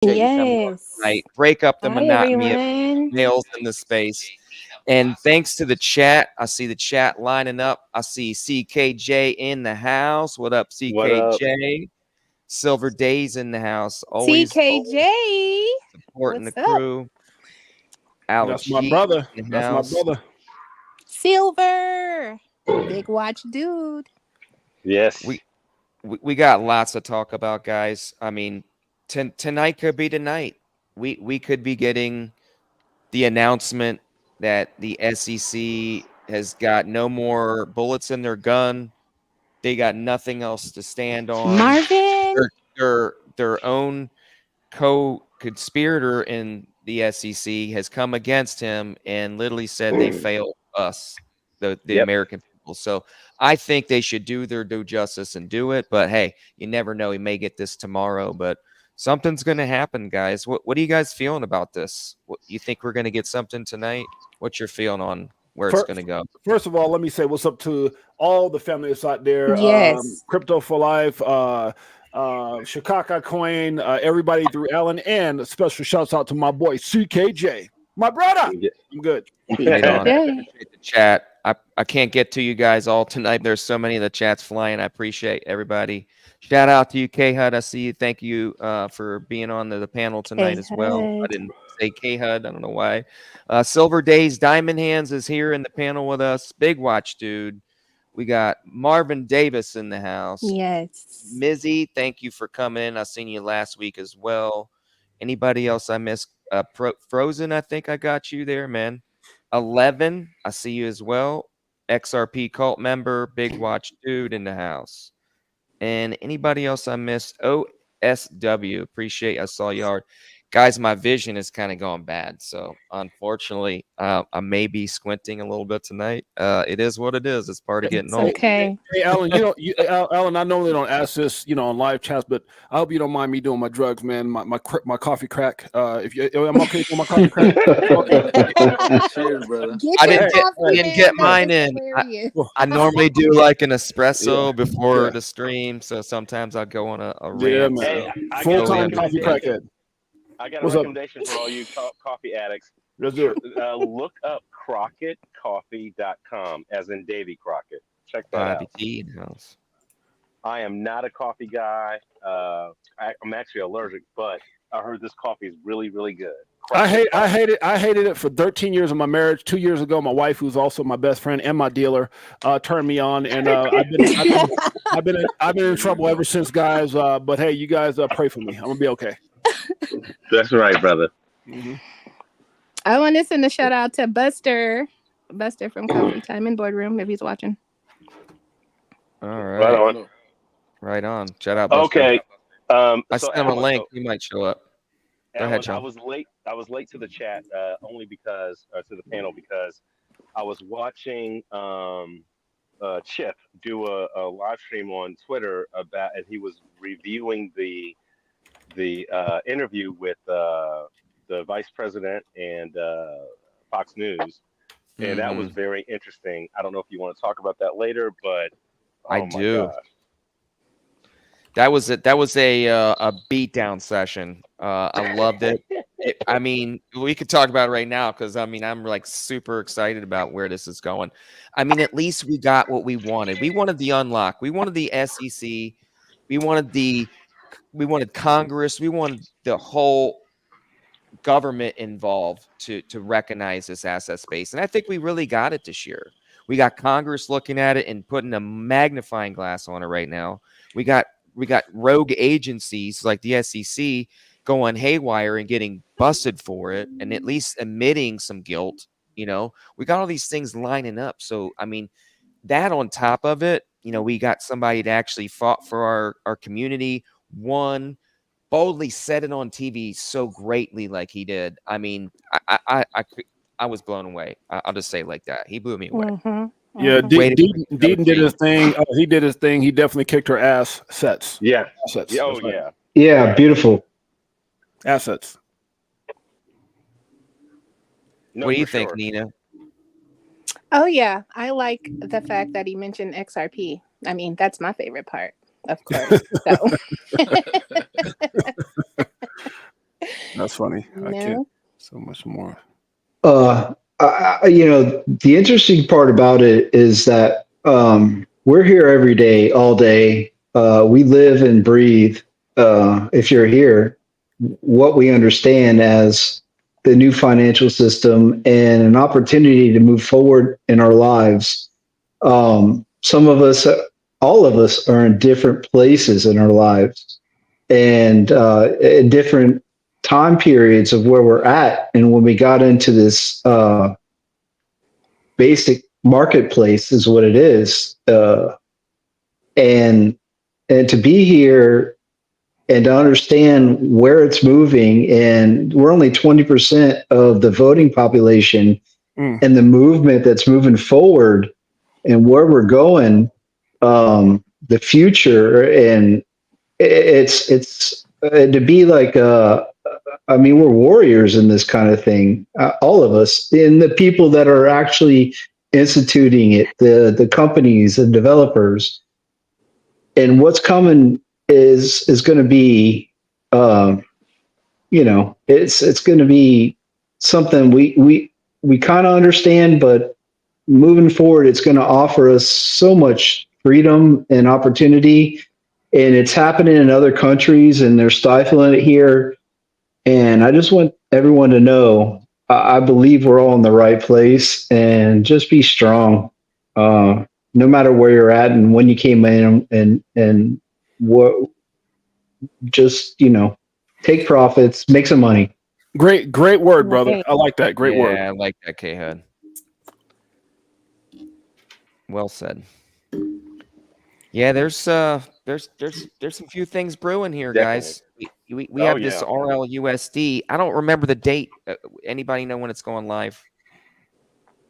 Appreciate you coming on Yes. tonight. Break up the Hi, monotony of everyone. males in the space. And thanks to the chat, I see the chat lining up. I see CKJ in the house. What up, What up? CKJ? Silver Days in the house. Always TKJ. supporting the What's up? crew. Alex That's my G brother. in the That's my house. brother. Silver. Big watch dude. Yes. We got lots to talk about, guys. I mean, tonight could be the night. We could be getting the announcement that the SEC has got no more bullets in their gun. They got nothing else to stand on. Marvin. Their own co-conspirator in the SEC has come against him and literally said they failed us, the Yep. American people. So I think they should do their due justice and do it. But hey, you never know. He may get this tomorrow, but something's going to happen, guys. What are you guys feeling about this? You think we're going to get something tonight? What's your feeling on where it's going to go? First of all, let me say what's up to all the families out there. Yes. Crypto for Life, Shikaka Coin, everybody through Ellen, and special shouts out to my boy CKJ, my brother. I'm good. Right on. I Okay. appreciate the chat. I can't get to you guys all tonight. There's so many of the chats flying. I appreciate everybody. Shout out to you, K HUD. I see you. Thank you for being on the panel tonight as well. I K-Hud. didn't say K HUD. I don't know why. Silver Days Diamond Hands is here in the panel with us. Big watch, dude. We got Marvin Davis in the house. Yes. Mizzy, thank you for coming in. I seen you last week as well. Anybody else I missed? Frozen, I think I got you there, man. 11, I see you as well. XRP cult member, big watch dude in the house. And anybody else I missed? OSW, appreciate I saw you hard. Guys, my vision is kind of going bad. So unfortunately, I may be squinting a little bit tonight. It is what it is. It's part of getting It's old. okay. Hey, Alan, Alan, I normally don't ask this, on live chats, but I hope you don't mind me doing my drugs, man. My coffee crack. If you, I'm okay with my coffee crack. Cheers, brother. Get I your didn't get, coffee, I didn't man. get That mine was in. hilarious. I normally do like an espresso before Yeah. the stream, so sometimes I'll go on a Yeah, rant. man. Hey, I Full got a time coffee recommendation. crackhead. I got a What's up? recommendation for all you coffee addicts. Let's do it. Look up CrockettCoffee.com, as in Davy Crockett. Check that out. IBT in the house. I am not a coffee guy. I'm actually allergic, but I heard this coffee is really, really good. I hated it for 13 years of my marriage. 2 years ago, my wife, who's also my best friend and my dealer, turned me on, and I've been in trouble ever since, guys. But hey, you guys pray for me. I'm gonna be okay. That's right, brother. Mm-hmm. I want to send a shout out to Buster from Coffee Time and Boardroom if he's watching. All Right right. on. Right on. Shout out, Buster. Okay. I So sent him a Alan, link. He might show up. Go ahead, Alan, Sean. I was late to the chat only because to the panel because I was watching Chip do a live stream on Twitter about, and he was reviewing the interview with the vice president and Fox News, and that was very interesting. I don't know if you want to talk about that later, but I my do. gosh. That was it. That was a beatdown session. I loved it. I mean, we could talk about it right now because I'm like super excited about where this is going. I mean, at least we got what we wanted. We wanted the unlock. We wanted the SEC. We wanted Congress. We wanted the whole government involved to recognize this asset space. And I think we really got it this year. We got Congress looking at it and putting a magnifying glass on it right now. We got rogue agencies like the SEC going haywire and getting busted for it and at least admitting some guilt. We got all these things lining up. So, I mean, that on top of it, we got somebody that actually fought for our community, won, boldly said it on TV so greatly like he did. I mean, I was blown away. I'll just say it like that. He blew me away. Mm-hmm. Yeah, Mm-hmm. Deaton did his thing. He did his thing. He definitely kicked her ass. Assets. Yeah. Assets. Oh That's right. yeah. Yeah, beautiful. Assets. No, What do you for think, sure. Nina? Oh yeah, I like the fact that he mentioned XRP. I mean, that's my favorite part, of course. So. That's funny. I can't. No. So much more. The interesting part about it is that we're here every day, all day. We live and breathe. If you're here, what we understand as the new financial system and an opportunity to move forward in our lives. Some of us, all of us, are in different places in our lives and in different time periods of where we're at. And when we got into this basic marketplace, is what it is, and to be here and to understand where it's moving, and we're only 20% of the voting population, and the movement that's moving forward, and where we're going, the future, and it's to be like I mean, we're warriors in this kind of thing, all of us, and the people that are actually instituting it, the companies and developers, and what's coming is going to be, it's going to be something we kind of understand, but moving forward, it's going to offer us so much freedom and opportunity, and it's happening in other countries, and they're stifling it here. And I just want everyone to know, I believe we're all in the right place, and just be strong, no matter where you're at and when you came in, and what, just take profits, make some money. Great word, brother. I like that. Great word. Yeah, I like that, K-Hud. Well said. Yeah, there's some few things brewing here, guys. We have this RLUSD. I don't remember the date. Anybody know when it's going live?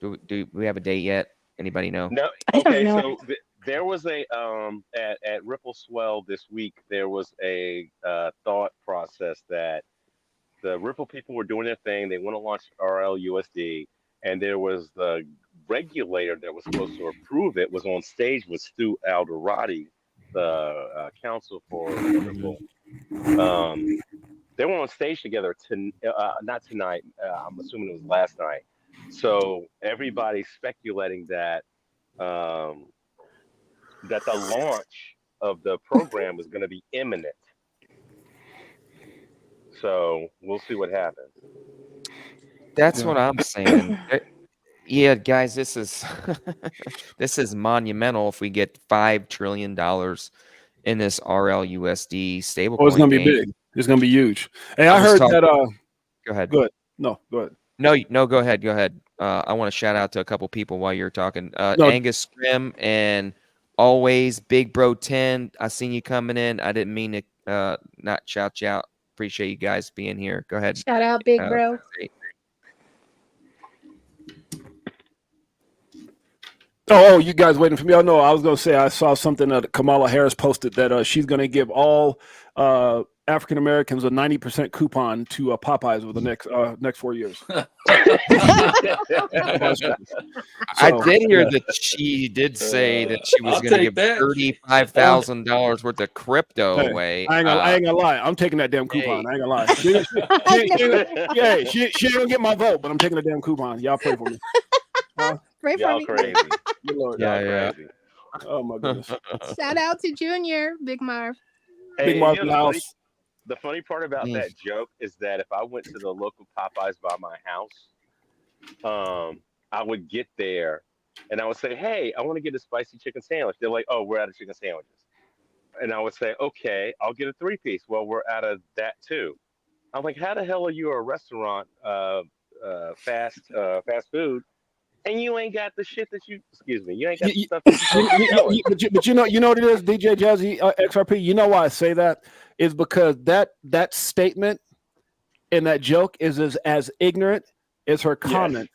Do we have a date yet? Anybody know? No. I don't Okay, know. so there was a at Ripple Swell this week. There was a thought process that the Ripple people were doing their thing. They want to launch RLUSD, and there was the regulator that was supposed to approve it was on stage with Stu Alderati, the counsel for Ripple. They were on stage together not tonight. I'm assuming it was last night. So everybody's speculating that that the launch of the program is going to be imminent. So we'll see what happens. That's what I'm saying. Yeah, guys, this is this is monumental if we get $5 trillion in this RLUSD stablecoin. Oh, it's gonna be game. big. It's gonna be huge. Hey, I was heard talking- that. Go ahead. Go ahead. No, go ahead. No, go ahead. Go ahead. I want to shout out to a couple people while you're talking. No. Angus Scrim and always Big Bro 10. I seen you coming in. I didn't mean to not shout you out. Appreciate you guys being here. Go ahead. Shout out, big bro. Oh, you guys waiting for me? Oh no, I was gonna say I saw something that Kamala Harris posted that she's gonna give all African Americans a 90% coupon to Popeyes over the next 4 years. I did hear that she did say that she was going to give $35,000 worth of crypto away. I ain't gonna lie. I'm taking that damn coupon. I ain't gonna lie. She ain't gonna get my vote, but I'm taking the damn coupon. Y'all pray for me. Pray for Y'all me. crazy. Good Lord. Yeah. Crazy. Oh my goodness. Shout out to Junior, Big Marv. Big Marv in the house. The funny part about that joke is that if I went to the local Popeyes by my house, I would get there and I would say, "Hey, I want to get a spicy chicken sandwich." They're like, "Oh, we're out of chicken sandwiches." And I would say, "Okay, I'll get a 3-piece." Well, we're out of that too. I'm like, "How the hell are you a restaurant, fast food, and you ain't got the shit that you? Excuse me, you ain't got the stuff that you But you know what it is, DJ Jazzy XRP. You know why I say that is because that statement and that joke is as ignorant as her comments.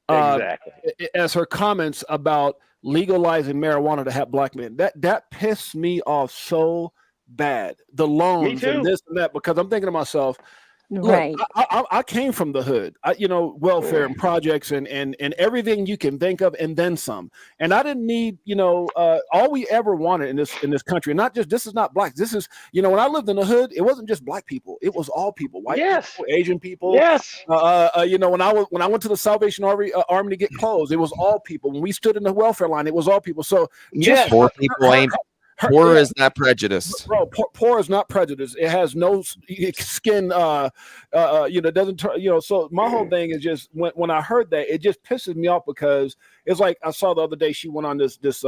Exactly. As her comments about legalizing marijuana to have black men. That pissed me off so bad. The loans and this and that, because I'm thinking to myself, Right. Look, I came from the hood. Welfare and projects and everything you can think of, and then some. And I didn't need, all we ever wanted in this country. Not just, this is not black. This is, when I lived in the hood, it wasn't just black people. It was all people, white Yes. people, Asian people. Yes. When I went to the Salvation Army to get clothes, it was all people. When we stood in the welfare line, it was all people. So Yes. Poor people ain't. Poor is not prejudiced. Bro, poor is not prejudiced. It has no skin. Doesn't turn. So my whole thing is just when I heard that, it just pisses me off because it's like I saw the other day she went on this. It's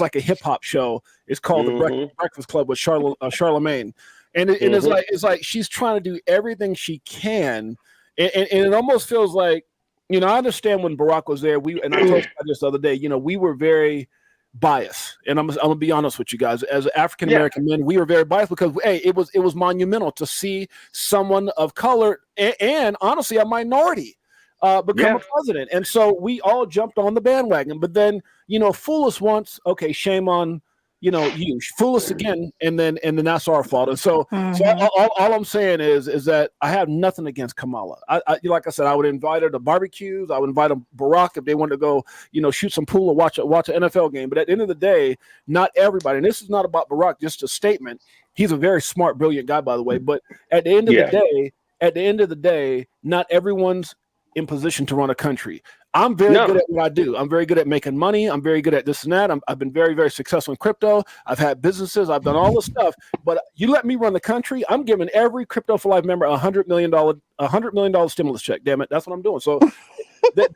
like a hip hop show. It's called the Breakfast Club with Charlemagne, and it's like she's trying to do everything she can, and it almost feels like I understand when Barack was there. I told you this the other day. We were very bias, and I'm gonna be honest with you guys. As African American men, we were very biased because it was monumental to see someone of color and honestly a minority become a president, and so we all jumped on the bandwagon. But then fool us once, okay, shame on you fool us again, and then that's our fault. And so all I'm saying is that I have nothing against Kamala. I like I said, I would invite her to barbecues. I would invite Barack if they wanted to go shoot some pool or watch an NFL game. But at the end of the day, not everybody, and this is not about Barack, just a statement. He's a very smart, brilliant guy, by the way. But at the end of the day, not everyone's in position to run a country. I'm very good at what I do. I'm very good at making money. I'm very good at this and that. I've been very, very successful in crypto. I've had businesses. I've done all this stuff. But you let me run the country, I'm giving every Crypto for Life member $100 million stimulus check. Damn it, that's what I'm doing. So. No.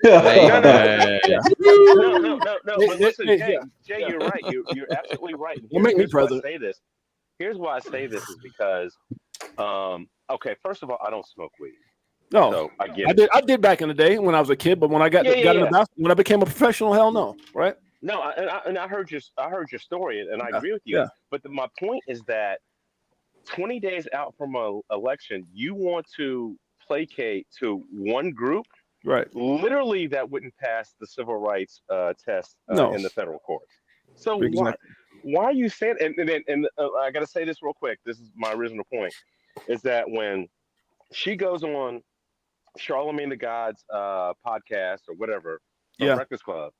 But listen, Jay, you're right. You're absolutely right. Make me president. Here's why I say this is because, okay, first of all, I don't smoke weed. No, so I did back in the day when I was a kid, but when I got in when I became a professional, hell no, right? No, and I heard your story, and I agree with you. Yeah. But my point is that 20 days out from an election, you want to placate to one group, right? Literally, that wouldn't pass the civil rights test in the federal court. So why are you saying? And I got to say this real quick. This is my original point: is that when she goes on Charlemagne the God's podcast or whatever, Breakfast Club.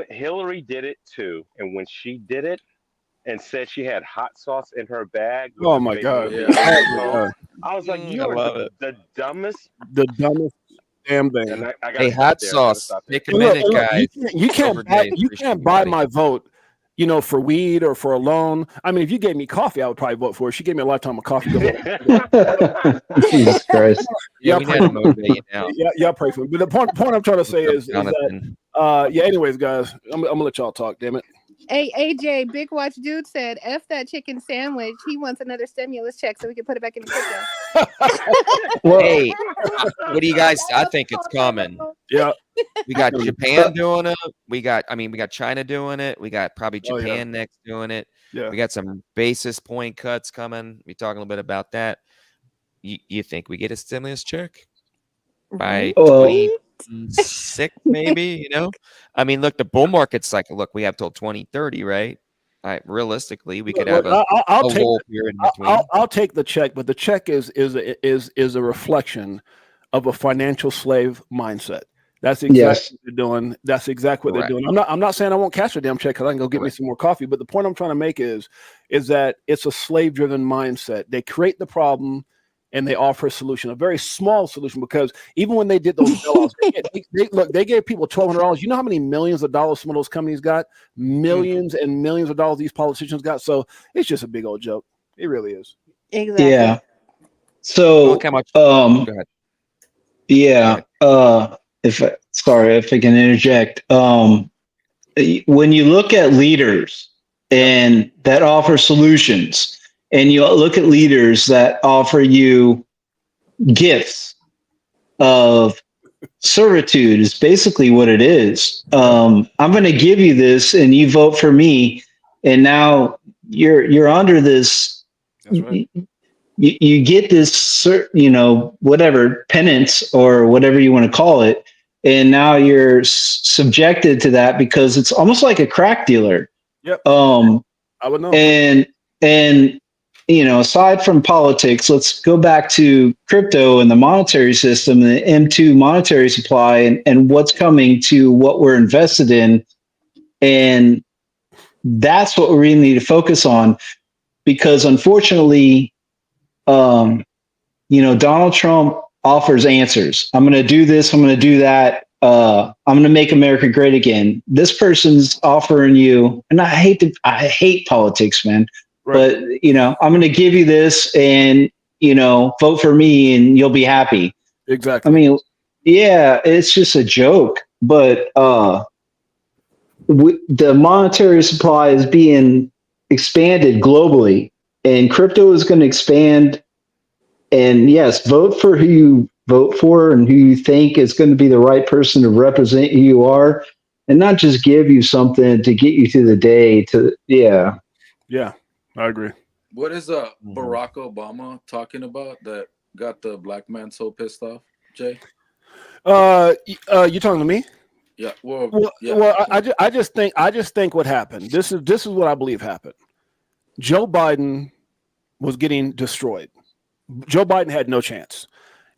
Hillary did it too, and when she did it and said she had hot sauce in her bag, oh my god! I was like, you are the dumbest damn thing. And hey, hot sauce. Take a minute, guys. You can't buy my vote. For weed or for a loan. I mean, if you gave me coffee, I would probably vote for it. She gave me a lifetime of coffee. Jesus Christ. Yeah, we had to motivate you now. Yeah, pray for me. But the point I'm trying to say is that, anyways, guys, I'm going to let y'all talk, damn it. Hey, AJ, Big Watch Dude said, F that chicken sandwich. He wants another stimulus check so we can put it back in the crypto. Hey, what do you guys? I think it's coming. Yeah. We got Japan doing it. We got China doing it. We got probably Japan next doing it. Yeah. We got some basis point cuts coming. We talking a little bit about that. You think we get a stimulus check by 26, maybe? I mean, look, the bull market cycle. Look, we have till 2030, right? Realistically, we could have a lull period in between. I'll take the check, but the check is a reflection of a financial slave mindset. That's exactly what they're doing. That's exactly what they're doing. I'm not saying I won't cash a damn check because I can go get me some more coffee. But the point I'm trying to make is that it's a slave-driven mindset. They create the problem and they offer a solution, a very small solution. Because even when they did those bailouts, they gave people $1,200. You know how many millions of dollars some of those companies got? Millions and millions of dollars these politicians got. So it's just a big old joke. It really is. Exactly. Yeah. So Look how much. Go ahead. Yeah. If I can interject, when you look at leaders and that offer solutions, and you look at leaders that offer you gifts of servitude, is basically what it is. I'm going to give you this, and you vote for me, and now you're under this. That's right. You get this, whatever penance or whatever you want to call it. And now you're subjected to that because it's almost like a crack dealer. Yep. I would know. And aside from politics, let's go back to crypto and the monetary system, the M2 monetary supply, and what's coming to what we're invested in. And that's what we really need to focus on, because unfortunately, Donald Trump offers answers. I'm going to do this. I'm going to do that. I'm going to make America great again. This person's offering you, and I hate politics, man. Right. But I'm going to give you this, and vote for me, and you'll be happy. Exactly. I mean, yeah, it's just a joke. But the monetary supply is being expanded globally, and crypto is going to expand. And yes, vote for who you vote for and who you think is going to be the right person to represent who you are, and not just give you something to get you through the day. Yeah, I agree. What is Barack Obama talking about that got the black man so pissed off, Jay? You talking to me? Yeah. I just think what happened. This is what I believe happened. Joe Biden was getting destroyed. Joe Biden had no chance,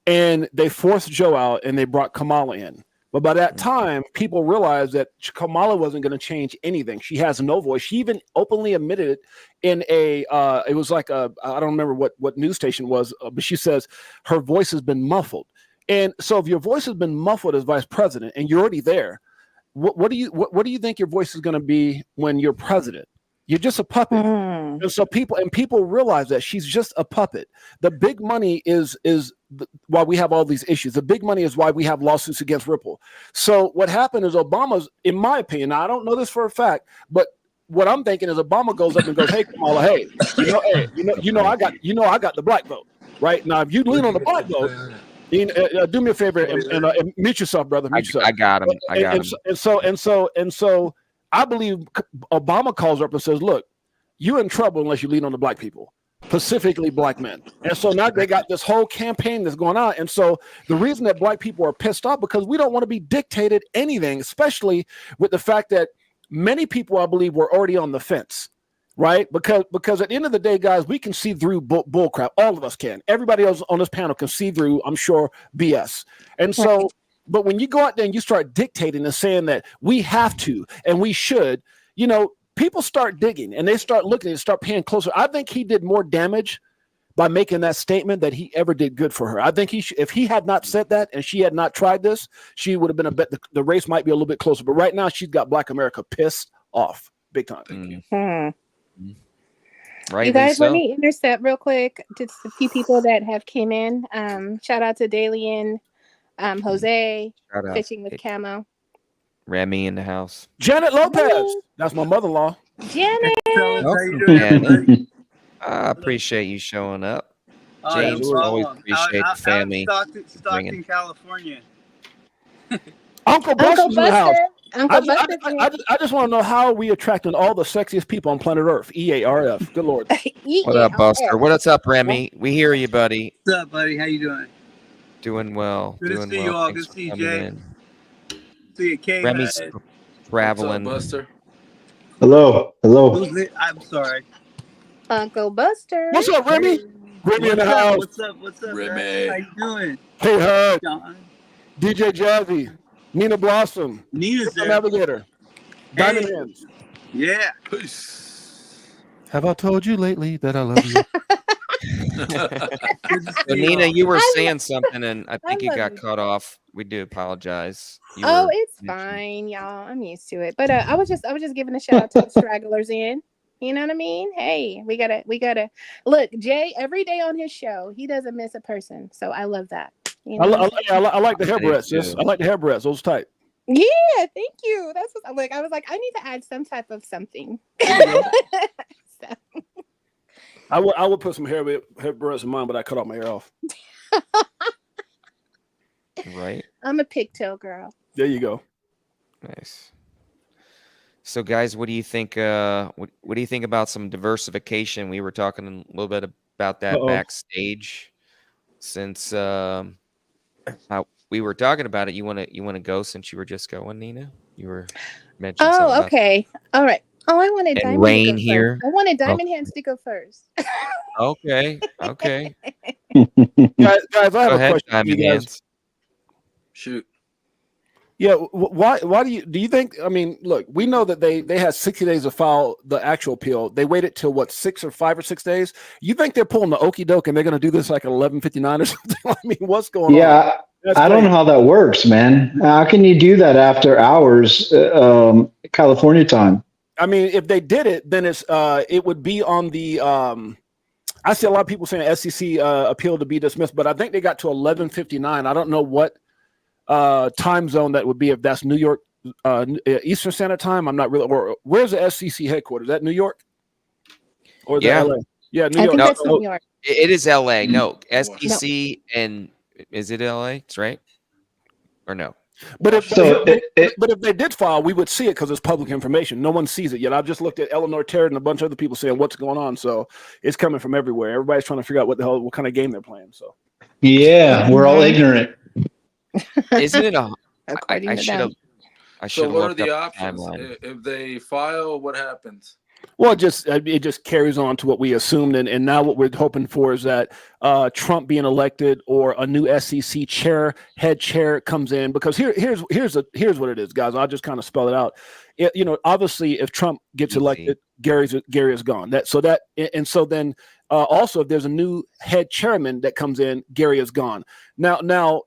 and they forced Joe out, and they brought Kamala in. But by that time, people realized that Kamala wasn't going to change anything. She has no voice. She even openly admitted it in it was like I don't remember what news station it was, but she says her voice has been muffled. And so if your voice has been muffled as vice president and you're already there, what do you think your voice is going to be when you're president? You're just a puppet. And so people realize that she's just a puppet. The big money is why we have all these issues. The big money is why we have lawsuits against Ripple. So what happened is Obama's, in my opinion, now I don't know this for a fact, but what I'm thinking is Obama goes up and goes, "Hey, Kamala, hey, I got the black vote, right? Now if you lean on the black vote, do me a favor and mute yourself, brother. Mute yourself. I got him. And so I believe Obama calls her up and says, "Look, you're in trouble unless you lean on the black people, specifically black men." And so now they got this whole campaign that's going on. And so the reason that black people are pissed off because we don't want to be dictated anything, especially with the fact that many people, I believe, were already on the fence. Right, because at the end of the day, guys, we can see through bull crap. All of us can. Everybody else on this panel can see through, I'm sure, BS. And so, but when you go out there and you start dictating and saying that we have to and we should, people start digging and they start looking and start paying closer. I think he did more damage by making that statement that he ever did good for her. I think if he had not said that and she had not tried this, she would have been the race might be a little bit closer. But right now, she's got Black America pissed off big time. Thank you. Right. You guys, let me intercept real quick. Just a few people that have came in. Shout out to Dalian, Jose, Fishing with Camo, Remy in the house. Janet Lopez. That's my mother-in-law. Janet. Janet. I appreciate you showing up. James, no always appreciate the family. Stockton, California. Uncle Buster's in the house. I just want to know how we attracting all the sexiest people on planet Earth. EARF. Good Lord. What up, Buster? What's up, Remy? We hear you, buddy. What's up, buddy? How you doing? Doing well. Good to see you all. Good to see you, Jay. See you, Kate. Remy's traveling. What's up, Buster? Hello. I'm sorry. Uncle Buster. What's up, Remy? Remy in the house. What's up, Remy? How you doing? Hey, Hud. John. DJ Jazzy. Nina Blossom. Nina's there. Navigator. Diamond Hands. Yeah. Peace. Have I told you lately that I love you? So, Nina, you were saying something, and I think you got cut off. We do apologize. It's fine, y'all. I'm used to it. But I was just giving a shout out to the stragglers in. You know what I mean? Hey, we gotta look. Jay, every day on his show, he doesn't miss a person. So I love that. I like the hair breadths. Yes, I like the hair breadths. Those tight. Yeah, thank you. That's what I'm like. I was like, I need to add some type of something. So. I would put some hair breadths in mine, but I cut all my hair off. Right. I'm a pigtail girl. There you go. Nice. So, guys, what do you think? What do you think about some diversification? We were talking a little bit about that backstage. Since we were talking about it, you want to go since you were just going, Nina? You were mentioning. Oh, okay. All right. Oh, I wanted and Diamond Rain to go here. First. I wanted Diamond Hands to go first. Okay. Okay. Guys, I have Go a ahead, question for you Diamond guys. Hands. Shoot. Yeah, why do you think? I mean, look, we know that they had 60 days to file the actual appeal. They waited till what 5 or 6 days. You think they're pulling the okey doke and they're going to do this like at 11:59 or something? I mean, what's going on? Yeah, That's I don't crazy. know how that works, man. How can you do that after hours, California time? I mean, if they did it, then it would be on the. I see a lot of people saying SEC appeal to be dismissed, but I think they got to 11:59. I don't know what time zone that would be if that's New York Eastern Standard Time. I'm not really. Or where's the SEC headquarters? Is that New York or is Yeah. that LA? Yeah, New I York. think No, that's New York. It is LA. No, Washington. SEC and is it LA? It's right or no? But if So but if they did file, we would see it because it's public information. No one sees it yet. I've just looked at Eleanor Terry and a bunch of other people saying what's going on. So it's coming from everywhere. Everybody's trying to figure out what kind of game they're playing. So yeah, we're all ignorant. Isn't it a? According I to should them. have. I should So have what are looked the up the options? timeline. If they file, what happens? well, it just carries on to what we assumed, and now what we're hoping for is that Trump being elected or a new SEC head chair comes in, because here's what it is, guys. I'll just kind of spell it out. Obviously, if Trump gets Easy. elected, Gary is gone. So then also if there's a new head chairman that comes in, Gary is gone. Now,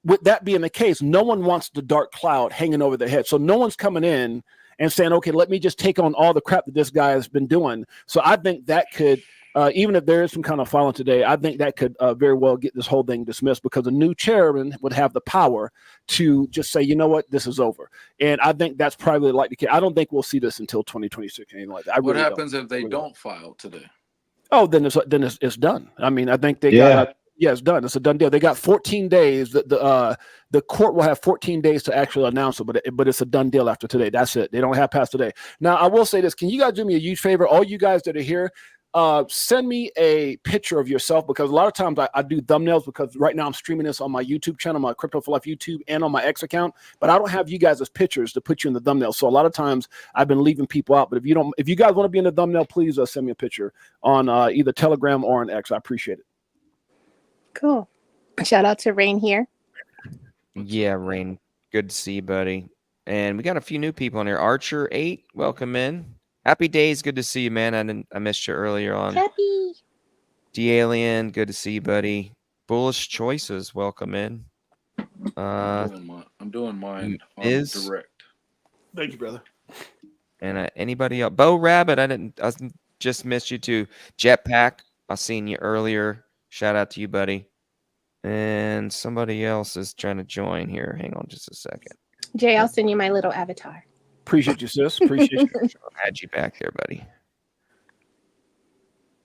with that being the case, no one wants the dark cloud hanging over their head. So no one's coming in and saying, okay, let me just take on all the crap that this guy has been doing. So I think that could, even if there is some kind of filing today, I think that could very well get this whole thing dismissed, because a new chairman would have the power to just say, you know what, this is over. And I think that's probably like the case. I don't think we'll see this until 2026 or anything like that. What happens if they don't file today? Oh, then it's done. I mean, I think they Yeah. it's done. It's a done deal. They got 14 days. The court will have 14 days to actually announce it, but it's a done deal after today. That's it. They don't have past today. Now, I will say this. Can you guys do me a huge favor? All you guys that are here, send me a picture of yourself, because a lot of times I do thumbnails, because right now I'm streaming this on my YouTube channel, my Crypto for Life YouTube, and on my X account, but I don't have you guys as pictures to put you in the thumbnail. So a lot of times I've been leaving people out, but if you guys want to be in the thumbnail, please send me a picture on either Telegram or on X. I appreciate it. Cool. Shout out to Rain here. Yeah, Rain. Good to see you, buddy. And we got a few new people in here. Archer 8, welcome in. Happy days, good to see you, man. I missed you earlier on. Happy. D-Alien, good to see you, buddy. Bullish Choices, welcome in. I'm doing mine on direct. Thank you, brother. And anybody else? Bo Rabbit, I just missed you too. Jetpack, I seen you earlier. Shout out to you, buddy. And somebody else is trying to join here. Hang on just a second. Jay, I'll send you my little avatar. Appreciate you, sis. Appreciate you. I'll add you back there, buddy.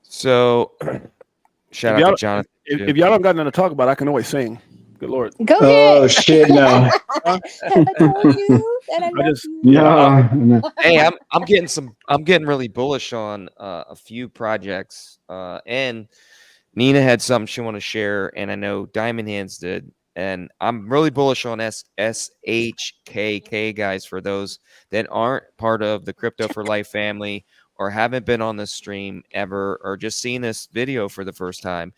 So, shout out to Jonathan. If y'all don't got nothing to talk about, I can always sing. Good Lord. Go ahead. Oh shit, no. Have I told you that I love you? No. Hey, I'm getting really bullish on a few projects. And Nina had something she wanted to share, and I know Diamond Hands did. And I'm really bullish on SHKK, guys, for those that aren't part of the Crypto for Life family or haven't been on this stream ever, or just seen this video for the first time.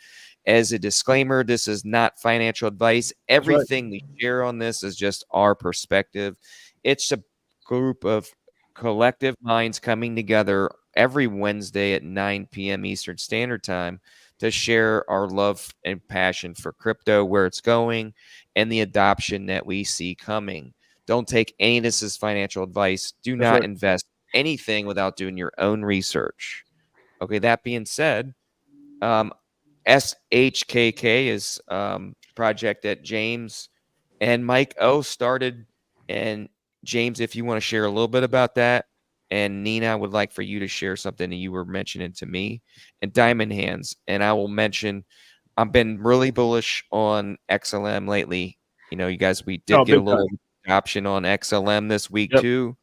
As a disclaimer, this is not financial advice. Everything we share on this is just our perspective. It's a group of collective minds coming together every Wednesday at 9 p.m. Eastern Standard Time to share our love and passion for crypto, where it's going, and the adoption that we see coming. Don't take any of this as financial advice. Do not invest anything without doing your own research. Okay, that being said, SHKK is project that James and Mike O started. And James, if you want to share a little bit about that, and Nina, I would like for you to share something that you were mentioning to me, and Diamond Hands. And I will mention, I've been really bullish on XLM lately. You know, you guys, we did get a little option on XLM this week too.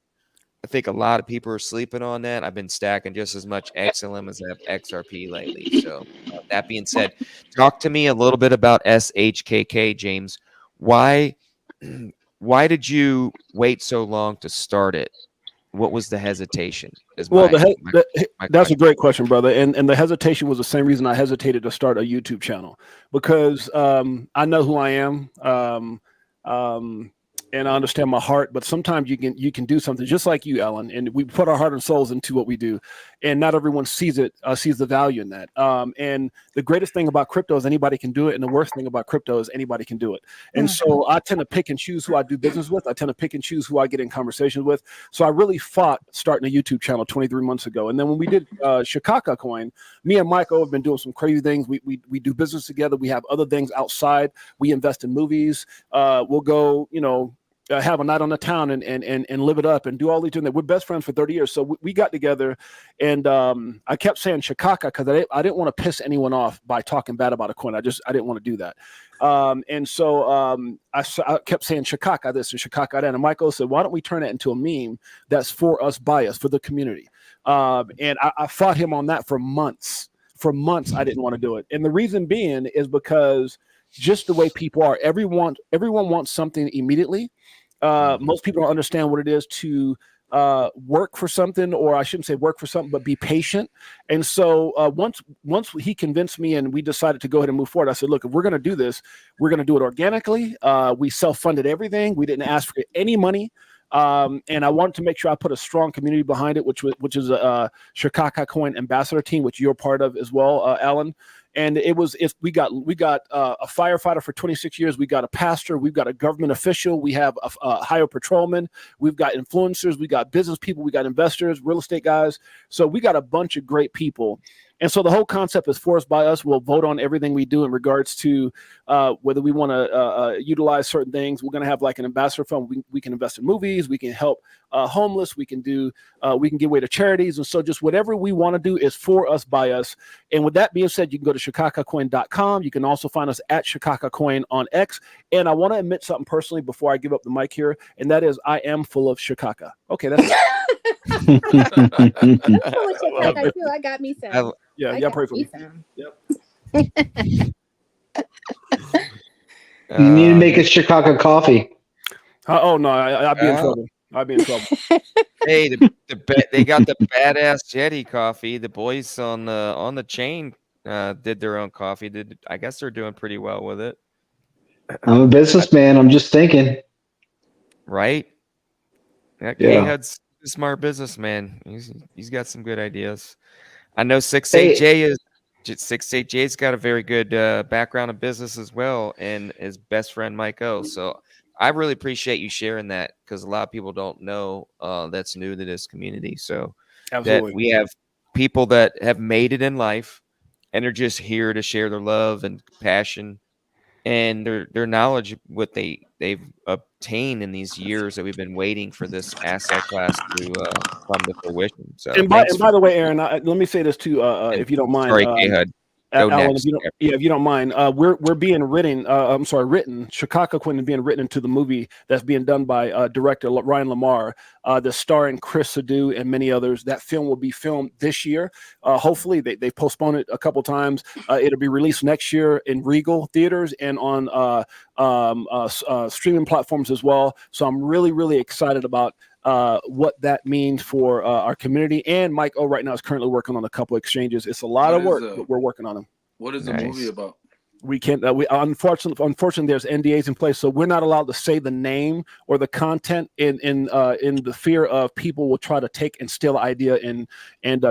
I think a lot of people are sleeping on that. I've been stacking just as much XLM as I have XRP lately. So that being said, talk to me a little bit about SHKK, James. Why did you wait so long to start it? what was the hesitation? Is Well, my that's a question. great question, brother. And the hesitation was the same reason I hesitated to start a YouTube channel, because I know who I am. Um, and I understand my heart, but sometimes you can do something just like you, Ellen, and we put our heart and souls into what we do, and not everyone sees the value in that. And the greatest thing about crypto is anybody can do it, and the worst thing about crypto is anybody can do it. And so I tend to pick and choose who I do business with. I tend to pick and choose who I get in conversations with. So I really fought starting a YouTube channel 23 months ago, and then when we did Shikaka Coin, me and Michael have been doing some crazy things. We do business together. We have other things outside. We invest in movies. We'll go, have a night on the town and live it up and do all these things. We're best friends for 30 years. So we got together, and I kept saying Shikaka because I didn't want to piss anyone off by talking bad about a coin. I didn't want to do that. And so I kept saying Shikaka this and Shikaka that. And Michael said, why don't we turn it into a meme that's for us, by us, for the community? And I fought him on that for months. For months, I didn't want to do it. And the reason being is because just the way people are, everyone wants something immediately. Most people don't understand what it is to work for something, or I shouldn't say work for something, but be patient. And so once he convinced me and we decided to go ahead and move forward, I said, look, if we're going to do this, we're going to do it organically. We self-funded everything. We didn't ask for any money. And I wanted to make sure I put a strong community behind it, which is a Shikaka Coin ambassador team, which you're part of as well, Alan. And we got a firefighter for 26 years. We got a pastor. We've got a government official. We have a highway patrolman. We've got influencers. We got business people. We got investors, real estate guys. So we got a bunch of great people. And so the whole concept is for us, by us. We'll vote on everything we do in regards to whether we want to utilize certain things. We're going to have like an ambassador fund. We can invest in movies. We can help homeless. We can give away to charities. And so just whatever we want to do is for us, by us. And with that being said, you can go to shikakacoin.com. You can also find us at Shikaka Coin on X. And I want to admit something personally before I give up the mic here, and that is I am full of Shikaka. Okay, that's it. I got me some. Pray for me. Yep. You need to make a Chicago coffee. Oh no, I'd be in trouble. I'd be in trouble. Hey, they got the badass Jetty coffee. The boys on the chain did their own coffee. I guess they're doing pretty well with it. I'm a businessman. I'm just thinking. Right? Yeah. K-Hud's a smart businessman. He's got some good ideas. I know 68J's got a very good background in business as well, and his best friend Mike O. So I really appreciate you sharing that, because a lot of people don't know that's new to this community. So Absolutely. that we have people that have made it in life, and they're just here to share their love and passion and their knowledge, what they've obtained in these years that we've been waiting for this asset class to come to fruition. So, and by the way, Aaron, let me say this too, if you don't mind. Sorry, K-Hud. Alan, if you don't mind, we're being written. Shikaka Coin is being written into the movie that's being done by director Ryan Lamar, that's starring Chris Sadu and many others. That film will be filmed this year. Hopefully, they postponed it a couple times. It'll be released next year in Regal theaters and on streaming platforms as well. So I'm really, really excited about what that means for our community. And Mike O right now is currently working on a couple exchanges. It's a lot of work, but we're working on them. What is the movie about? We can't. We unfortunately there's NDAs in place, so we're not allowed to say the name or the content in the fear of people will try to take and steal the idea and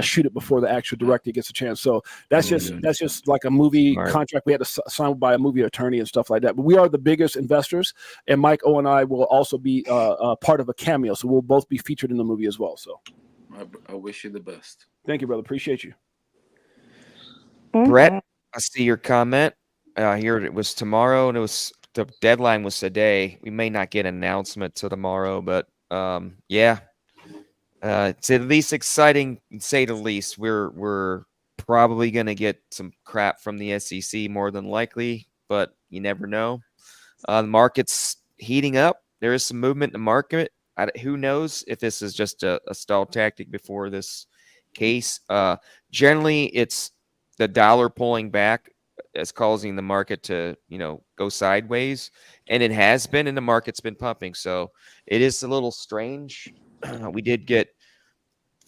shoot it before the actual director gets a chance. So that's just like a movie contract we had to sign by a movie attorney and stuff like that. But we are the biggest investors, and Mike O and I will also be part of a cameo, so we'll both be featured in the movie as well. So I wish you the best. Thank you, brother. Appreciate you, Brett. I see your comment. Here it was tomorrow, and the deadline was today. We may not get an announcement till tomorrow, but it's at least exciting, to say the least. We're probably gonna get some crap from the SEC more than likely, but you never know. The market's heating up. There is some movement in the market. Who knows if this is just a stall tactic before this case? Generally, it's the dollar pulling back is causing the market to, go sideways, and it has been, and the market's been pumping. So it is a little strange we did get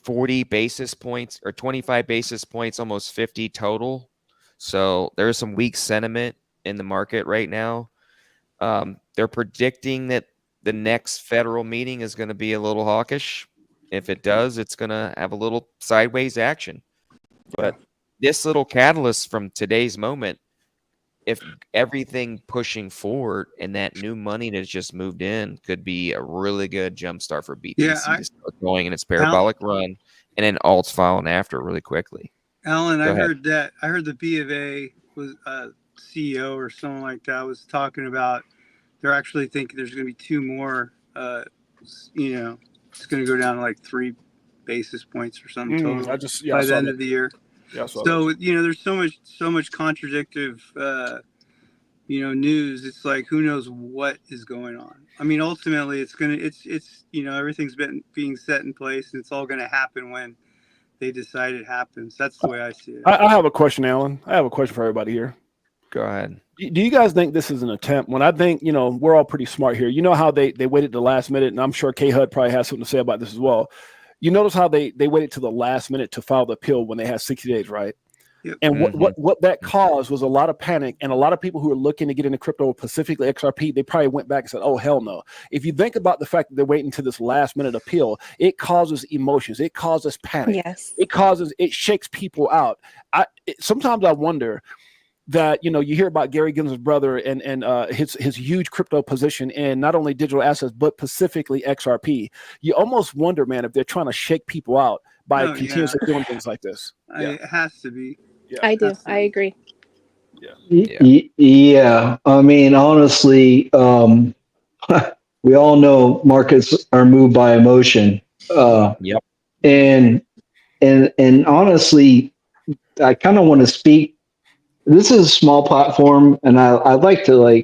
40 basis points or 25 basis points, almost 50 total. So there's some weak sentiment in the market right now. They're predicting that the next federal meeting is going to be a little hawkish. If it does, it's going to have a little sideways action. But this little catalyst from today's moment, if everything pushing forward and that new money that's just moved in could be a really good jumpstart for BTC to start going in its parabolic run, and then alts following after really quickly. Alan, I heard the B of A was CEO or someone like that was talking about they're actually thinking there's going to be two more. It's going to go down to like 3 basis points or something total by the end of the year. Yeah, so there's so much contradictive news. It's like who knows what is going on. I mean, ultimately it's everything's being set in place, and it's all going to happen when they decide it happens. That's the way I see it. I have a question, Alan. I have a question for everybody here. Go ahead. Do you guys think this is an attempt? When I think, we're all pretty smart here. You know how they waited the last minute, and I'm sure K-HUD probably has something to say about this as well. You notice how they waited to the last minute to file the appeal when they had 60 days, right? Yep. And what that caused was a lot of panic, and a lot of people who were looking to get into crypto, specifically XRP, they probably went back and said, oh, hell no. If you think about the fact that they're waiting to this last minute appeal, it causes emotions. It causes panic. Yes. It shakes people out. Sometimes I wonder that, you hear about Gary Gensler's brother and his huge crypto position in not only digital assets, but specifically XRP. You almost wonder, man, if they're trying to shake people out by continuously doing things like this. It has to be. Yeah, I do. I agree. Yeah. I mean, honestly, we all know markets are moved by emotion. Yep. And honestly, I kind of want to speak. This is a small platform, and I'd like to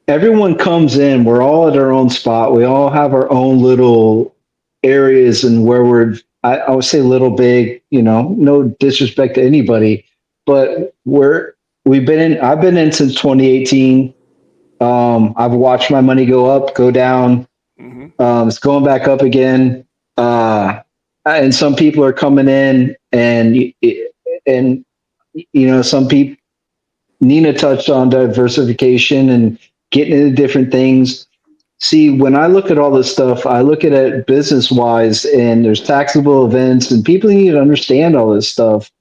everyone comes in. We're all at our own spot. We all have our own little areas and where I would say little, big, no disrespect to anybody, but I've been in since 2018. I've watched my money go up, go down. Mm-hmm. It's going back up again. And some people are coming in and some people, Nina touched on diversification and getting into different things. See, when I look at all this stuff, I look at it business wise, and there's taxable events, and people need to understand all this stuff.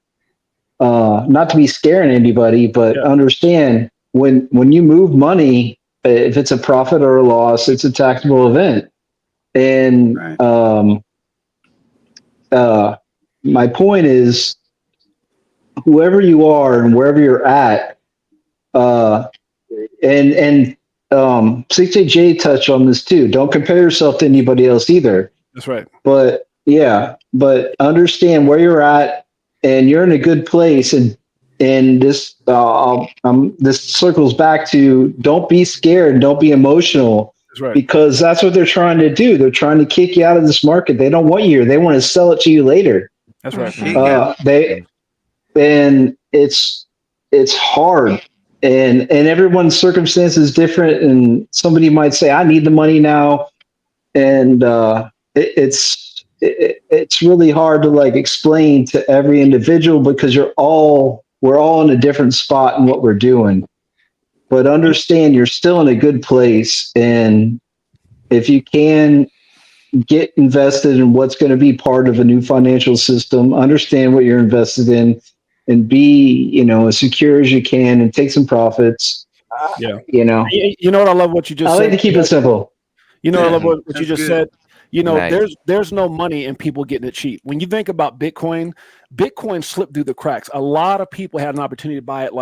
Not to be scaring anybody, but understand when you move money, if it's a profit or a loss, it's a taxable event. And my point is, whoever you are and wherever you're at, and 6AJ touched on this too. Don't compare yourself to anybody else either. That's right. But understand where you're at, and you're in a good place. And this this circles back to don't be scared, don't be emotional. That's right. Because that's what they're trying to do. They're trying to kick you out of this market. They don't want you here. They want to sell it to you later. That's right. And it's hard, and everyone's circumstance is different. And somebody might say, "I need the money now," and it's really hard to explain to every individual because we're all in a different spot in what we're doing. But understand, you're still in a good place, and if you can get invested in what's going to be part of a new financial system, understand what you're invested in, and be, as secure as you can, and take some profits. Yeah. You know what I love what you just said. I like to keep it simple. I love what you just said. Nice. There's no money in people getting it cheap. When you think about Bitcoin slipped through the cracks. A lot of people had an opportunity to buy it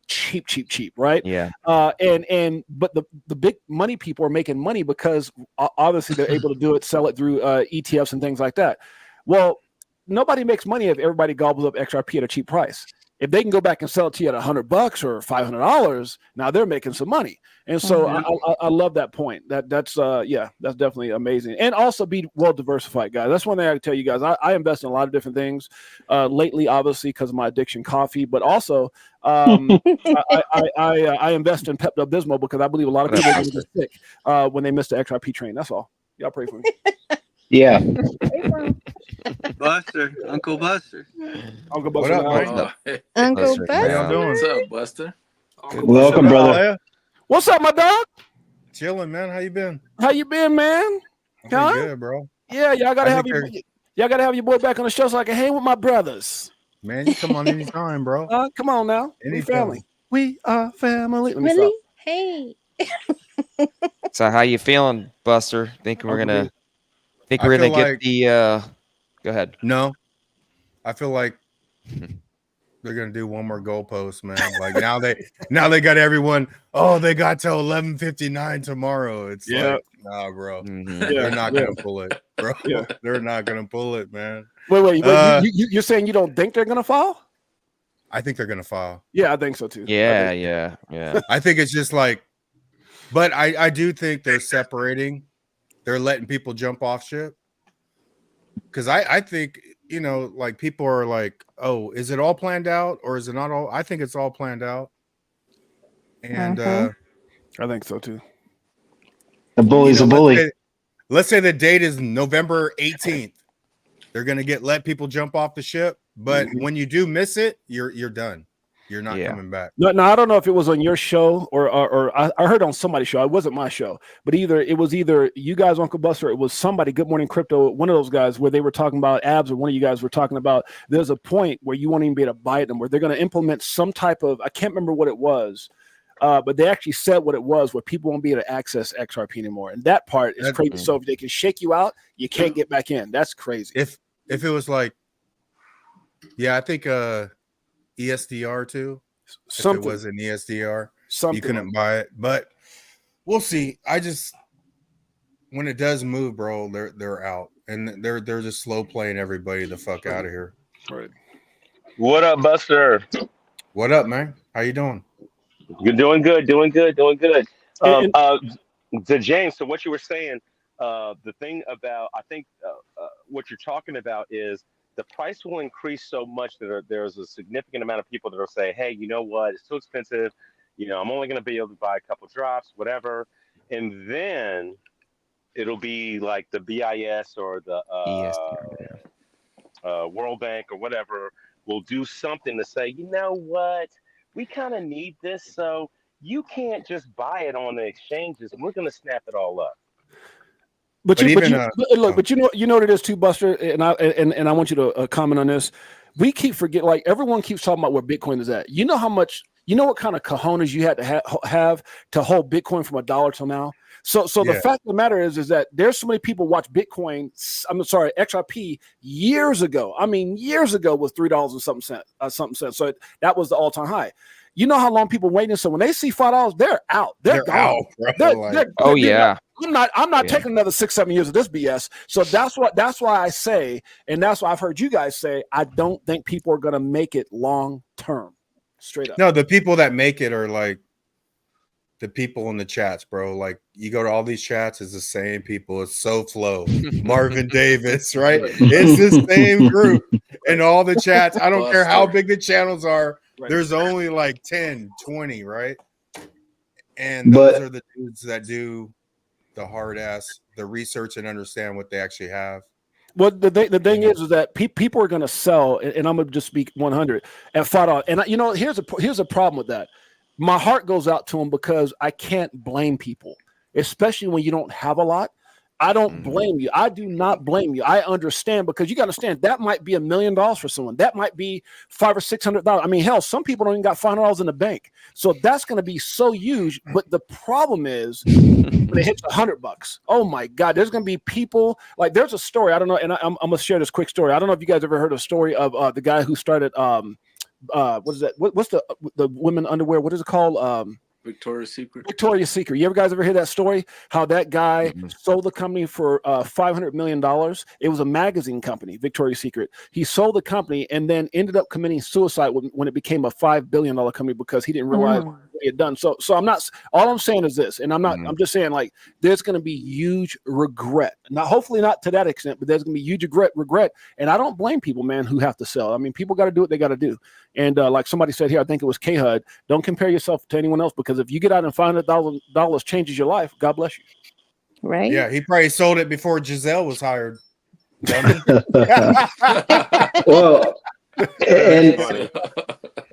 cheap, right? Yeah. But the big money people are making money because obviously they're able to do it, sell it through ETFs and things like that. Well, nobody makes money if everybody gobbles up XRP at a cheap price. If they can go back and sell it to you at $100 or $500, now they're making some money. And so I love that point. That's definitely amazing. And also be well diversified, guys. That's one thing I can tell you guys. I invest in a lot of different things lately, obviously because of my addiction, coffee, but also I invest in Pepto-Bismol because I believe a lot of people are going to get sick when they miss the XRP train. That's all. Y'all pray for me. Yeah. Hey, bro. Buster, Uncle Buster. Uncle What Buster. up, now. Mike? Oh, hey, Uncle Buster, How y'all Buster. doing? what's up, Buster? Uncle Good. Buster. Welcome, What up, brother. Alea? What's up, my dog? Chilling, man. How you been? How you been, man? I've Huh? been good, bro. Yeah, y'all gotta I have think your they're y'all gotta have your boy back on the show so I can hang with my brothers. man. You come on anytime, bro. Come on now. We Anytime. family. We are family. Let me Really? stop. Hey. So how you feeling, Buster? Think we're Uncle gonna B. think I we're gonna feel get like the go ahead. no. I feel like they're gonna do one more goalpost, man. Like now they got everyone. Oh, they got till 11:59 tomorrow. It's Yeah. like nah, bro. Mhm. Yeah, They're not yeah, gonna pull it, bro. yeah. They're not gonna pull it, man. Wait. You're saying you don't think they're gonna fall? I think they're gonna file. Yeah, I think so too. Yeah. I think it's just like, but I do think they're separating. They're letting people jump off ship. Because I think, like people are like, oh, is it all planned out or is it not all? I think it's all planned out. And I think so too. A bully's a bully. let's say the date is November 18th. They're gonna let people jump off the ship, but when you do miss it, you're done. You're not coming back. No, I don't know if it was on your show or I heard on somebody's show. It wasn't my show, but it was either you guys, Uncle Buster, or it was somebody, Good Morning Crypto, one of those guys where they were talking about abs, or one of you guys were talking about there's a point where you won't even be able to buy them, where they're going to implement some type of, I can't remember what it was, but they actually said what it was, where people won't be able to access XRP anymore. And that part is crazy. So if they can shake you out, you can't get back in. That's crazy. If it was like, yeah, I think ESDR too. Something. If it was an ESDR, something you couldn't buy it. But we'll see. When it does move, bro, they're out, and they're just slow playing everybody the fuck out of here. Right. What up, Buster? What up, man? How you doing? You're doing good. And- To James, so what you were saying, the thing about, I think what you're talking about is the price will increase so much that there's a significant amount of people that will say, hey, you know what, it's too expensive. I'm only going to be able to buy a couple drops, whatever. And then it'll be like the BIS or the World Bank or whatever will do something to say, you know what, we kind of need this. So you can't just buy it on the exchanges. We're going to snap it all up. But you know what it is too, Buster, and I want you to comment on this. We keep forgetting, like everyone keeps talking about where Bitcoin is at. You know how much, what kind of cojones you had to have to hold Bitcoin from $1 till now. So the fact of the matter is that there's so many people watch Bitcoin. I'm sorry, XRP years ago. I mean, years ago was $3 and something cents. So that was the all-time high. You know how long people waiting? So when they see $5, they're out. They're gone. Yeah. I'm not taking another 6-7 years of this BS. So that's why I say, and that's why I've heard you guys say, I don't think people are gonna make it long term. Straight up. No, the people that make it are like the people in the chats, bro. Like you go to all these chats, it's the same people. It's so flow. Marvin Davis, right? It's the same group in all the chats. I don't care how big the channels are. Right. There's only like 10, 20, right? And those are the dudes that do the hard ass, the research and understand what they actually have. Well, the thing is that people are going to sell, and I'm going to just speak 100 at $5. And here's a problem with that. My heart goes out to them because I can't blame people, especially when you don't have a lot. I don't blame you. I do not blame you. I understand, because you got to understand that might be $1 million for someone. That might be $500 or $600. I mean, hell, some people don't even got $500 in the bank. So that's going to be so huge. But the problem is when it hits $100, oh my God, there's going to be people like, there's a story. I don't know. And I'm going to share this quick story. I don't know if you guys ever heard a story of the guy who started, what is that? What's the women underwear? What is it called? Victoria's Secret. Victoria's Secret. You guys ever hear that story? How that guy sold the company for $500 million. It was a magazine company, Victoria's Secret. He sold the company and then ended up committing suicide when it became a $5 billion company, because he didn't realize what he had done. So I'm not. All I'm saying is this, and I'm just saying, like, there's going to be huge regret. Now, hopefully not to that extent, but there's going to be huge regret. And I don't blame people, man, who have to sell. I mean, people got to do what they got to do. And like somebody said here, I think it was K-HUD, don't compare yourself to anyone else, because if you get out and $500 changes your life, God bless you. Right? Yeah, he probably sold it before Giselle was hired. Well, and funny.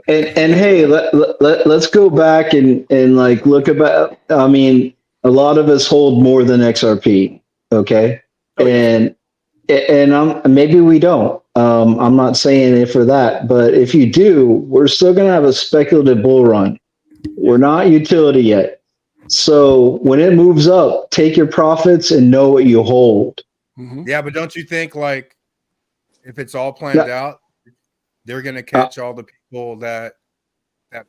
and hey, let's go back and like look about. I mean, a lot of us hold more than XRP. Okay, Oh, yeah. and maybe we don't. I'm not saying it for that, but if you do, we're still going to have a speculative bull run. We're not utility yet. So when it moves up, take your profits and know what you hold. Yeah, but don't you think like if it's all planned No. out, they're gonna catch all the people that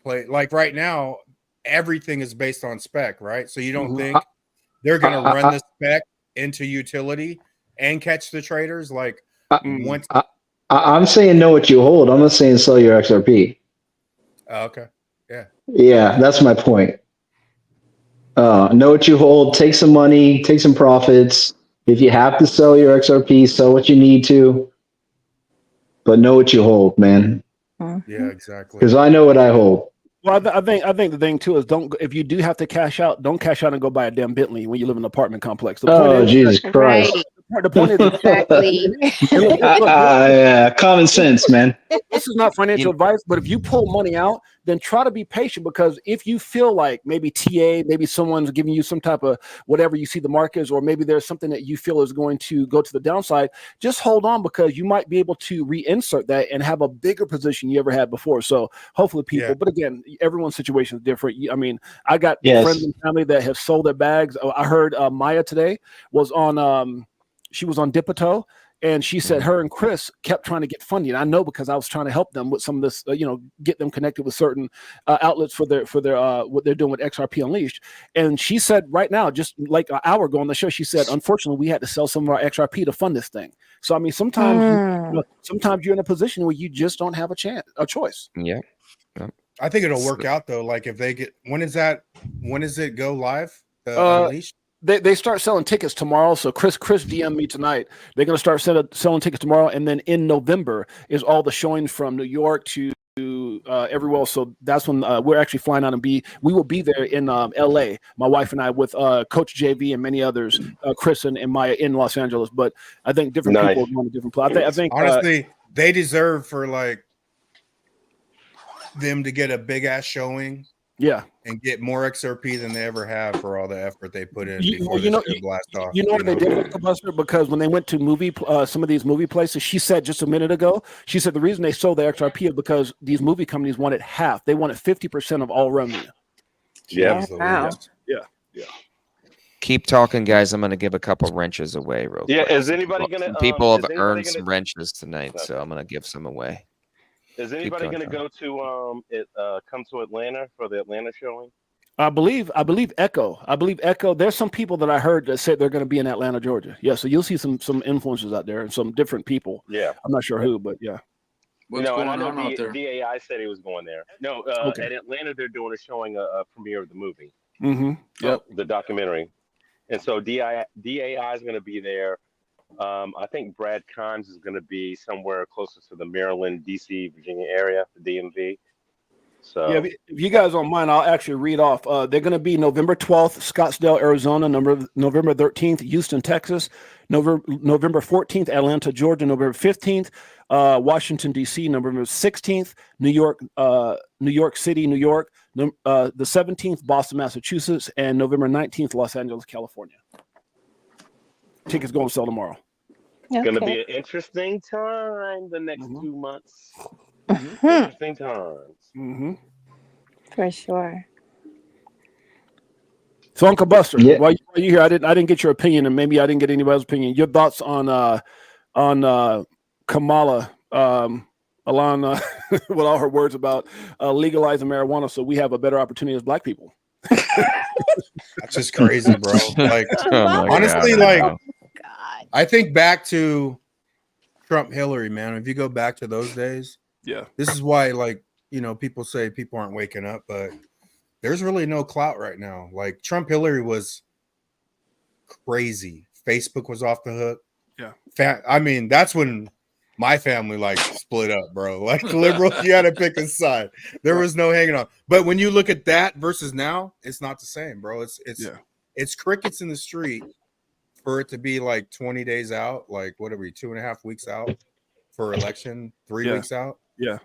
play like right now, everything is based on spec, right? So you don't think they're gonna run the spec into utility and catch the traders? Like once I'm saying know what you hold. I'm not saying sell your XRP. okay. Yeah. Yeah, that's my point. Know what you hold, take some money, take some profits. If you have to sell your XRP, sell what you need to, but know what you hold, man. Yeah, exactly. Because I know what I hold. Well, I think the thing too is if you do have to cash out, don't cash out and go buy a damn Bentley when you live in an apartment complex. The point is, Jesus Christ! Right. The point is Exactly. Yeah, common sense, man. This is not financial advice, but if you pull money out, then try to be patient, because if you feel like maybe maybe someone's giving you some type of whatever you see the markets, or maybe there's something that you feel is going to go to the downside, just hold on, because you might be able to reinsert that and have a bigger position you ever had before. So hopefully people, but again, everyone's situation is different. I mean, I got friends and family that have sold their bags. I heard Maya today was on, she was on VTHO. And she said her and Chris kept trying to get funding. I know, because I was trying to help them with some of this, get them connected with certain outlets for their what they're doing with XRP Unleashed. And she said right now, just like an hour ago on the show, she said, unfortunately, we had to sell some of our XRP to fund this thing. So I mean, sometimes sometimes you're in a position where you just don't have a choice. Yeah. I think it'll work out though. Like if they get when does it go live? Unleashed? They start selling tickets tomorrow. So Chris DM'd me tonight. They're going to start selling tickets tomorrow, and then in November is all the showings from New York to everywhere. So that's when we're actually flying out, and we will be there in LA. My wife and I with Coach JV and many others, Chris and Maya in Los Angeles. But I think different people are going to different places. I think honestly, they deserve for like them to get a big ass showing. Yeah, and get more XRP than they ever have for all the effort they put in before blast off. You know what they did, Buster? Because when they went to some of these movie places, she said just a minute ago, she said the reason they sold the XRP is because these movie companies wanted half. They wanted 50% of all revenue. Yeah. Wow. Yeah. Keep talking, guys. I'm going to give a couple wrenches away real quick. Is anybody going to... People have earned some wrenches tonight, so I'm going to give some away. Is anybody going to go to come to Atlanta for the Atlanta showing? I believe Echo. There's some people that I heard that said they're going to be in Atlanta, Georgia. Yeah, so you'll see some influencers out there and some different people. Yeah, I'm not sure who, but yeah. What's going on out there? DAI said he was going there. No, at Atlanta they're doing a showing a premiere of the movie. Yep. The documentary, and so DAI is going to be there. I think Brad Kimes is going to be somewhere closer to the Maryland, DC, Virginia area, the DMV. So yeah, if you guys don't mind, I'll actually read off. They're going to be November 12th, Scottsdale, Arizona. November 13th, Houston, Texas. November 14th, Atlanta, Georgia. November 15th, Washington, D.C. November 16th, New York City, New York. The 17th, Boston, Massachusetts, and November 19th, Los Angeles, California. Tickets going to sell tomorrow. It's going to be an interesting time the next 2 months. Interesting times. For sure. So Uncle Buster, while you here, I didn't get your opinion, and maybe I didn't get anybody's opinion. Your thoughts on Kamala, Alana, with all her words about legalizing marijuana, so we have a better opportunity as Black people. That's just crazy, bro. Like, honestly, I think back to Trump, Hillary, man. If you go back to those days, this is why, people say people aren't waking up, but there's really no clout right now. Like Trump, Hillary was crazy. Facebook was off the hook. Yeah. I mean, that's when my family split up, bro. Like liberals, you had to pick a side. There was no hanging on. But when you look at that versus now, it's not the same, bro. It's crickets in the street for it to be like 20 days out, like what are we, 2.5 weeks out for election, 3 weeks out? Yeah.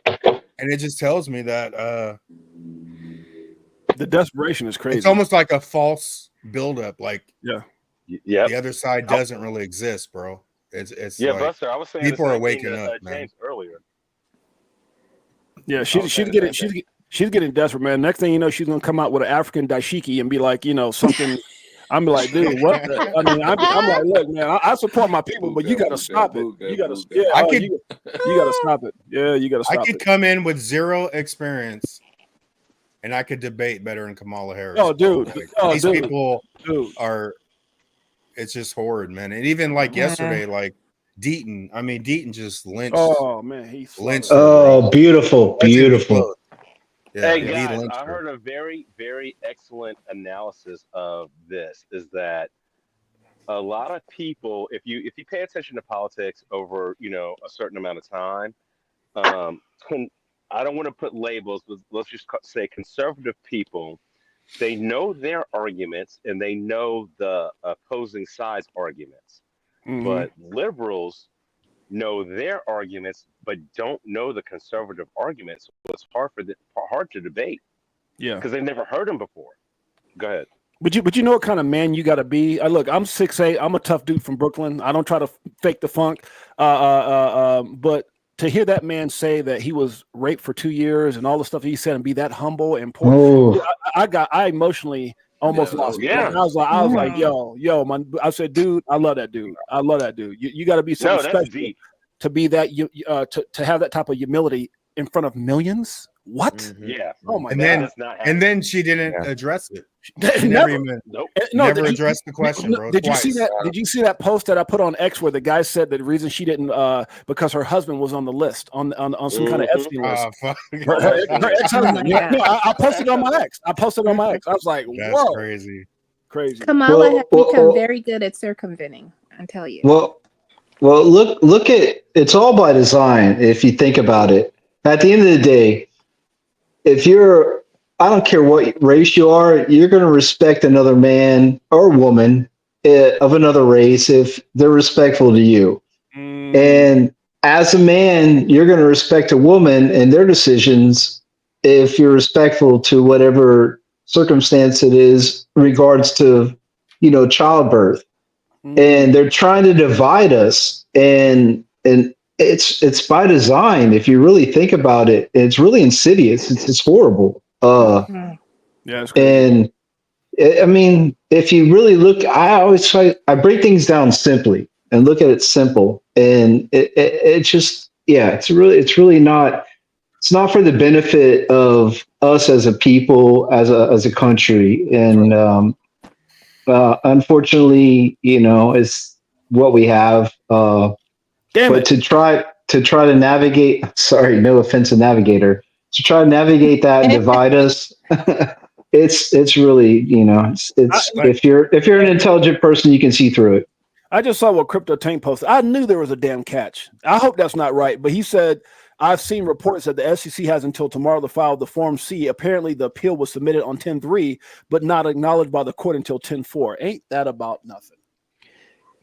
And it just tells me that the desperation is crazy. It's almost like a false buildup. Like, yeah, the other side doesn't really exist, bro. It's yeah, like, Buster. I was saying people the are same waking thing to, up, man. James earlier. Yeah, she's getting desperate, man. Next thing you know, she's gonna come out with an African dashiki and be like, you know, something. I'm like, dude, what? I mean, I'm like, look, man, I support my people, but you gotta stop it. You gotta, you gotta stop it. Yeah, you gotta stop it. I could come in with 0 experience, and I could debate better than Kamala Harris. Oh, dude, like, these people are. It's just horrid, man. And even like yesterday, like Deaton. I mean, Deaton just lynched. Oh man, he's lynched. Oh, beautiful, beautiful. Yeah, hey guys, I heard a very, very excellent analysis of this. Is that a lot of people, if you pay attention to politics over a certain amount of time, I don't want to put labels, but let's just say conservative people. They know their arguments and they know the opposing side's arguments. Mm-hmm. But liberals know their arguments but don't know the conservative arguments. So it's hard to debate. Yeah. Because they've never heard them before. Go ahead. But you know what kind of man you got to be? Look, I'm 6'8". I'm a tough dude from Brooklyn. I don't try to fake the funk. But to hear that man say that he was raped for 2 years and all the stuff he said and be that humble and poor, I emotionally almost lost it. Yeah. I was like, yo, man. I said, dude, I love that dude. I love that dude. You got to be so special to be that to have that type of humility in front of millions. What? Mm-hmm. Yeah. Oh my God. And then she didn't address it. She never addressed the question, bro. Did you see that? Did you see that post that I put on X where the guy said that the reason she didn't because her husband was on the list on some kind of Epstein list. Her ex-husband. I posted on my X. I was like, that's whoa, crazy. Kamala has become very good at circumventing. I tell you. Well, look at it's all by design. If you think about it, at the end of the day. I don't care what race you are, you're going to respect another man or woman of another race if they're respectful to you. And as a man, you're going to respect a woman and their decisions if you're respectful to whatever circumstance it is regards to, childbirth. And they're trying to divide us and it's by design. If you really think about it, it's really insidious. It's horrible. And I mean, if you really look, I break things down simply and look at it simple. And it just, it's really not. It's not for the benefit of us as a people, as a country. And unfortunately, it's what we have. But to try to navigate, sorry, no offense to navigator, to try to navigate that and divide us, it's really, if you're an intelligent person, you can see through it. I just saw what Crypto Tank posted. I knew there was a damn catch. I hope that's not right, but he said, I've seen reports that the SEC has until tomorrow to file the Form C. Apparently, the appeal was submitted on 10/3, but not acknowledged by the court until 10/4. Ain't that about nothing?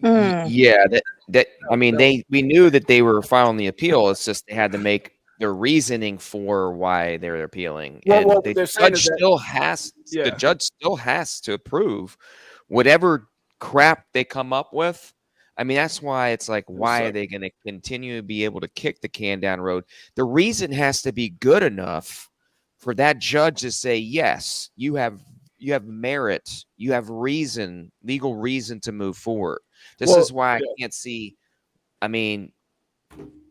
Yeah, that I mean, we knew that they were filing the appeal. It's just they had to make their reasoning for why they're appealing. And the judge still has to approve whatever crap they come up with. I mean, that's why it's like, why are they going to continue to be able to kick the can down the road? The reason has to be good enough for that judge to say, yes, you have merit, you have reason, legal reason to move forward. This is why I can't see. I mean,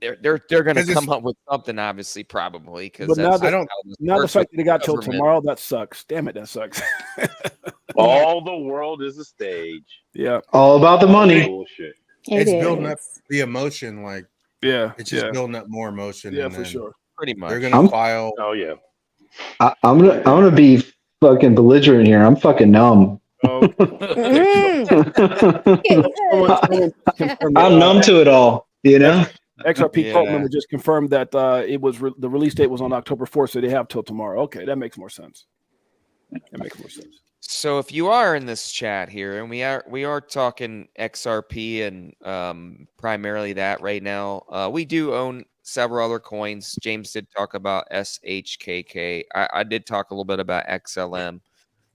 they're going to come up with something, obviously, probably, because now the fact that they got till tomorrow, that sucks. Damn it, that sucks. All the world is a stage. Yeah, all about the money. Bullshit. It's building up the emotion, like it's just building up more emotion. Yeah, and for sure. Pretty much. They're gonna file. Oh yeah. I'm gonna be fucking belligerent here. I'm fucking numb. Oh. I'm numb to it all, XRP Cult member just confirmed that it was the release date was on October 4th, so they have till tomorrow. Okay, that makes more sense. So if you are in this chat here, and we are talking XRP and primarily that right now, we do own several other coins. James did talk about SHKK. I did talk a little bit about XLM.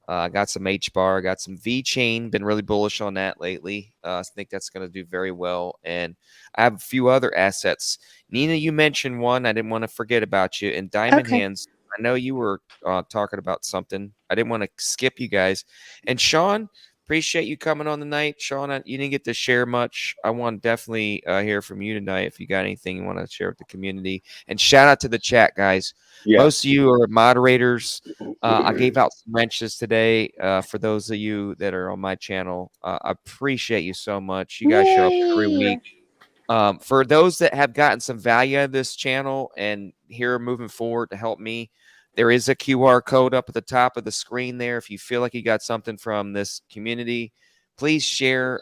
I got some H bar, got some V chain. Been really bullish on that lately. I think that's going to do very well. And I have a few other assets. Nina, you mentioned one. I didn't want to forget about you. And Diamond Okay. Hands, I know you were talking about something. I didn't want to skip you guys. And Sean, appreciate you coming on tonight. Sean, you didn't get to share much. I want to definitely hear from you tonight if you got anything you want to share with the community. And shout out to the chat, guys. Yeah. Most of you are moderators. I gave out some wrenches today for those of you that are on my channel. I appreciate you so much. You guys show up every Yay. week. For those that have gotten some value out of this channel and here moving forward to help me, there is a QR code up at the top of the screen there. If you feel like you got something from this community, please share.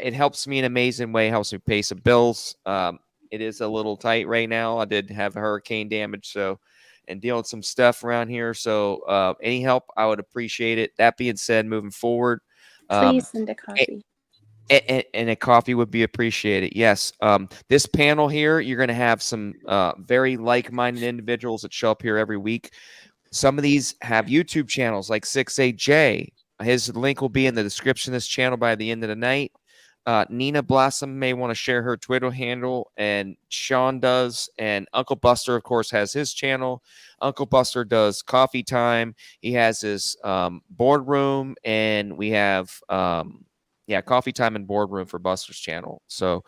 It helps me in an amazing way. It helps me pay some bills. It is a little tight right now. I did have hurricane damage, so and dealing with some stuff around here. So any help, I would appreciate it. That being said, moving forward, Please send a copy. and a coffee would be appreciated. Yes. This panel here, you're going to have some very like-minded individuals that show up here every week. Some of these have YouTube channels like 68J. His link will be in the description of this channel by the end of the night. Nina Blossom may want to share her Twitter handle, and Sean does. And Uncle Buster, of course, has his channel. Uncle Buster does Coffee Time. He has his boardroom, and we have Coffee Time and boardroom for Buster's channel. So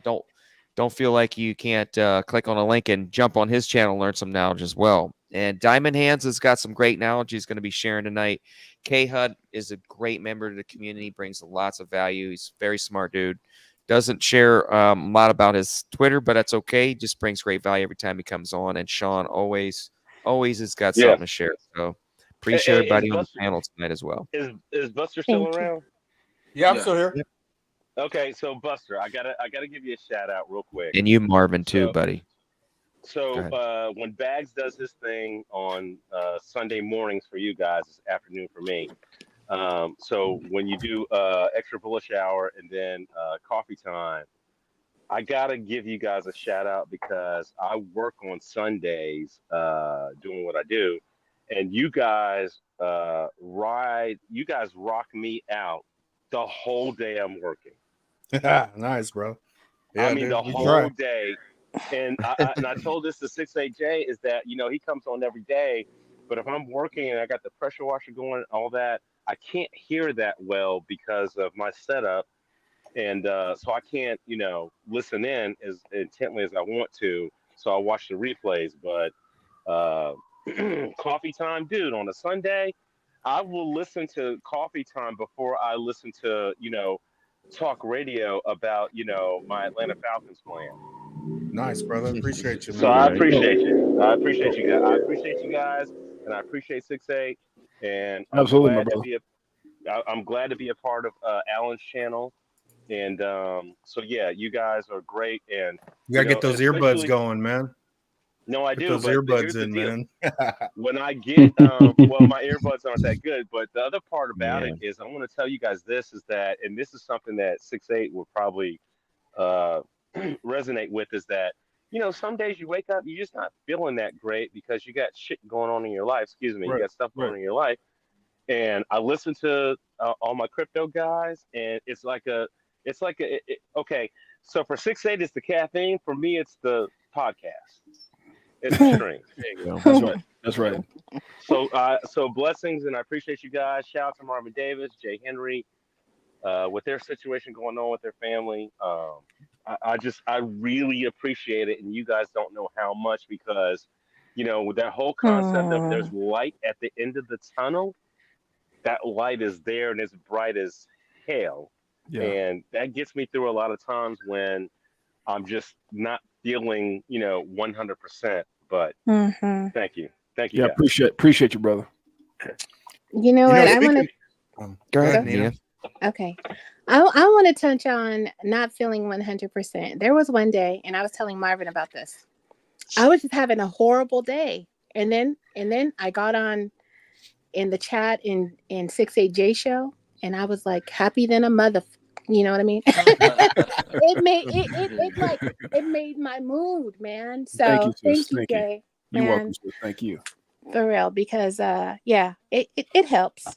don't feel like you can't click on a link and jump on his channel and learn some knowledge as well. And Diamond Hands has got some great knowledge he's going to be sharing tonight. K-Hud is a great member of the community, brings lots of value. He's a very smart dude. Doesn't share a lot about his Twitter, but that's okay. He just brings great value every time he comes on. And Sean always has got something to share. So appreciate everybody on the panel tonight as well. Is Buster still Thank you. around? Yeah, I'm still here. Yep. Okay, so Buster, I gotta give you a shout out real quick. And you, Marvin, too, buddy. So when Bags does his thing on Sunday mornings for you guys, it's afternoon for me. So when you do extra bullish hour and then coffee time, I gotta give you guys a shout out because I work on Sundays doing what I do, and you guys rock me out the whole day I'm working. Nice, bro. Yeah, I mean, dude, the we whole try. day. And I told this to 68J is that, he comes on every day, but if I'm working and I got the pressure washer going and all that, I can't hear that well because of my setup. And so I can't, listen in as intently as I want to. So I watch the replays. But coffee time, dude, on a Sunday, I will listen to coffee time before I listen to, talk radio about, my Atlanta Falcons plan. Nice, brother. Appreciate you, man. So I appreciate you. I appreciate you guys. I appreciate you guys, and I appreciate 6-8. And I'm Absolutely, my glad to brother. I'm glad to be a part of Alan's channel. And so yeah, you guys are great. And You gotta get those earbuds going, man. No, I Put do. those But here's earbuds the in, deal. man. When I get well, my earbuds aren't that good. But the other part about it is I want to tell you guys this is that, and this is something that 6-8 will probably resonate with, is that some days you wake up, you're just not feeling that great because you got shit going on in your life. Excuse me, you got stuff going on in your life. And I listen to all my crypto guys, and it's like okay. So for 6-8, it's the caffeine. For me, it's the podcast. It's the stream. That's right. That's right. So blessings, and I appreciate you guys. Shout out to Marvin Davis, Jay Henry, with their situation going on with their family. I really appreciate it, and you guys don't know how much, because with that whole concept of there's light at the end of the tunnel, that light is there and it's bright as hell. Yeah. And that gets me through a lot of times when I'm just not feeling 100%. But thank you. Yeah, guys. Appreciate you, brother. You know what? I want to go ahead, Nina. Okay. I want to touch on not feeling 100%. There was one day, and I was telling Marvin about this. I was just having a horrible day. And then I got on in the chat in 68J show, and I was like happy than a mother. You know what I mean? it made my mood, man. So Thank you, sis. thank you, Thank you. Jay. You're Man, welcome, sis. Thank you. for real, because it helps.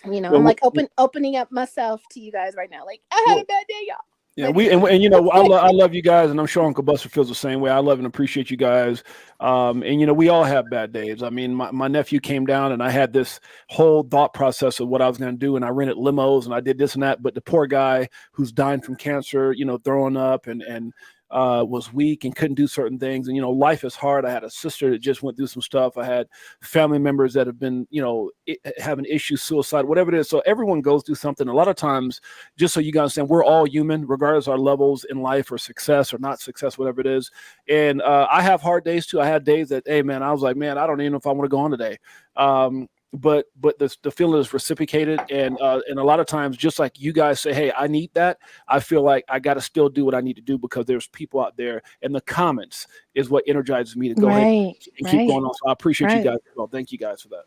You know, Well, I'm like opening up myself to you guys right now. Like, I had a bad day, y'all. Yeah, and you know, I love you guys, and I'm sure Uncle Buster feels the same way. I love and appreciate you guys. And you know, we all have bad days. I mean, my nephew came down, and I had this whole thought process of what I was going to do, and I rented limos, and I did this and that. But the poor guy who's dying from cancer, you know, throwing up and was weak and couldn't do certain things. And, you know, life is hard. I had a sister that just went through some stuff. I had family members that have been, you know, having issues, suicide, whatever it is. So everyone goes through something. A lot of times, just so you guys understand, we're all human, regardless of our levels in life or success or not success, whatever it is. And I have hard days too. I had days that, hey, man, I was like, man, I don't even know if I want to go on today. But the feeling is reciprocated, and a lot of times, just like you guys say, hey, I need that, I feel like I got to still do what I need to do because there's people out there, and the comments is what energizes me to go ahead and keep going on. So I appreciate you guys as well. Thank you guys for that.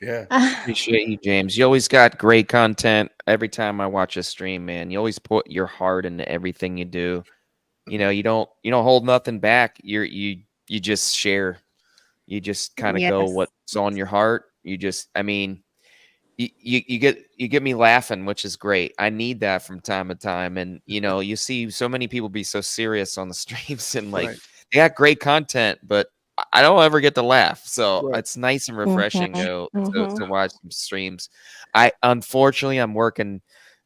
Yeah, appreciate you, James. You always got great content. Every time I watch a stream, man, you always put your heart into everything you do. You know, you don't hold nothing back. You just share. You just kind of go what's on your heart. You just, I mean, you get me laughing, which is great. I need that from time to time. And, you know, you see so many people be so serious on the streams and like they got great content, but I don't ever get to laugh. So it's nice and refreshing to watch some streams. Unfortunately, I'm working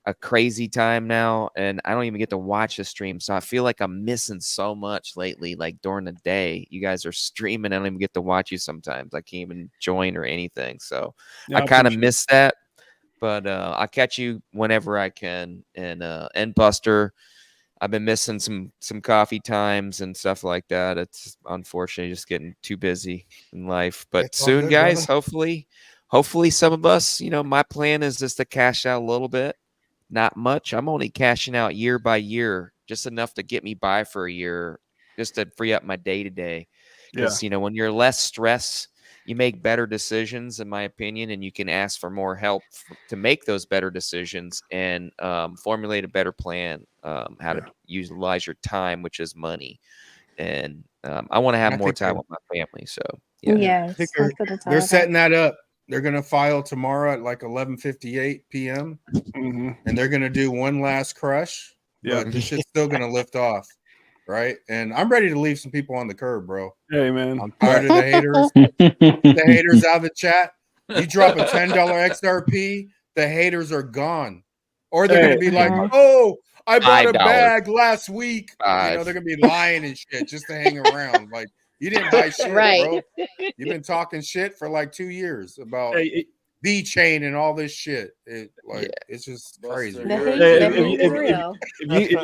a crazy time now, and I don't even get to watch the stream. So I feel like I'm missing so much lately. Like during the day, you guys are streaming. I don't even get to watch you sometimes. I can't even join or anything. So I kind of miss that. But I'll catch you whenever I can. And Buster, I've been missing some coffee times and stuff like that. It's unfortunately just getting too busy in life. But It's all soon, good, guys, brother. hopefully some of us, you know, my plan is just to cash out a little bit. Not much. I'm only cashing out year by year, just enough to get me by for a year, just to free up my day to day. Because, you know, when you're less stressed, you make better decisions, in my opinion, and you can ask for more help to make those better decisions and formulate a better plan, how to utilize your time, which is money. And I want to have more time with my family. So, yes, they're setting that up. They're going to file tomorrow at like 11:58 p.m. And they're going to do one last crush. But this shit's still going to lift off. Right. And I'm ready to leave some people on the curb, bro. Hey, man. I'm tired of the haters. The haters out of the chat. You drop a $10 XRP, the haters are gone. Or they're going to be like, oh, I bought a bag last week. You know, they're going to be lying and shit just to hang around. Like, you didn't buy shit, bro. You've been talking shit for like 2 years about the chain and all this shit. It's just crazy. If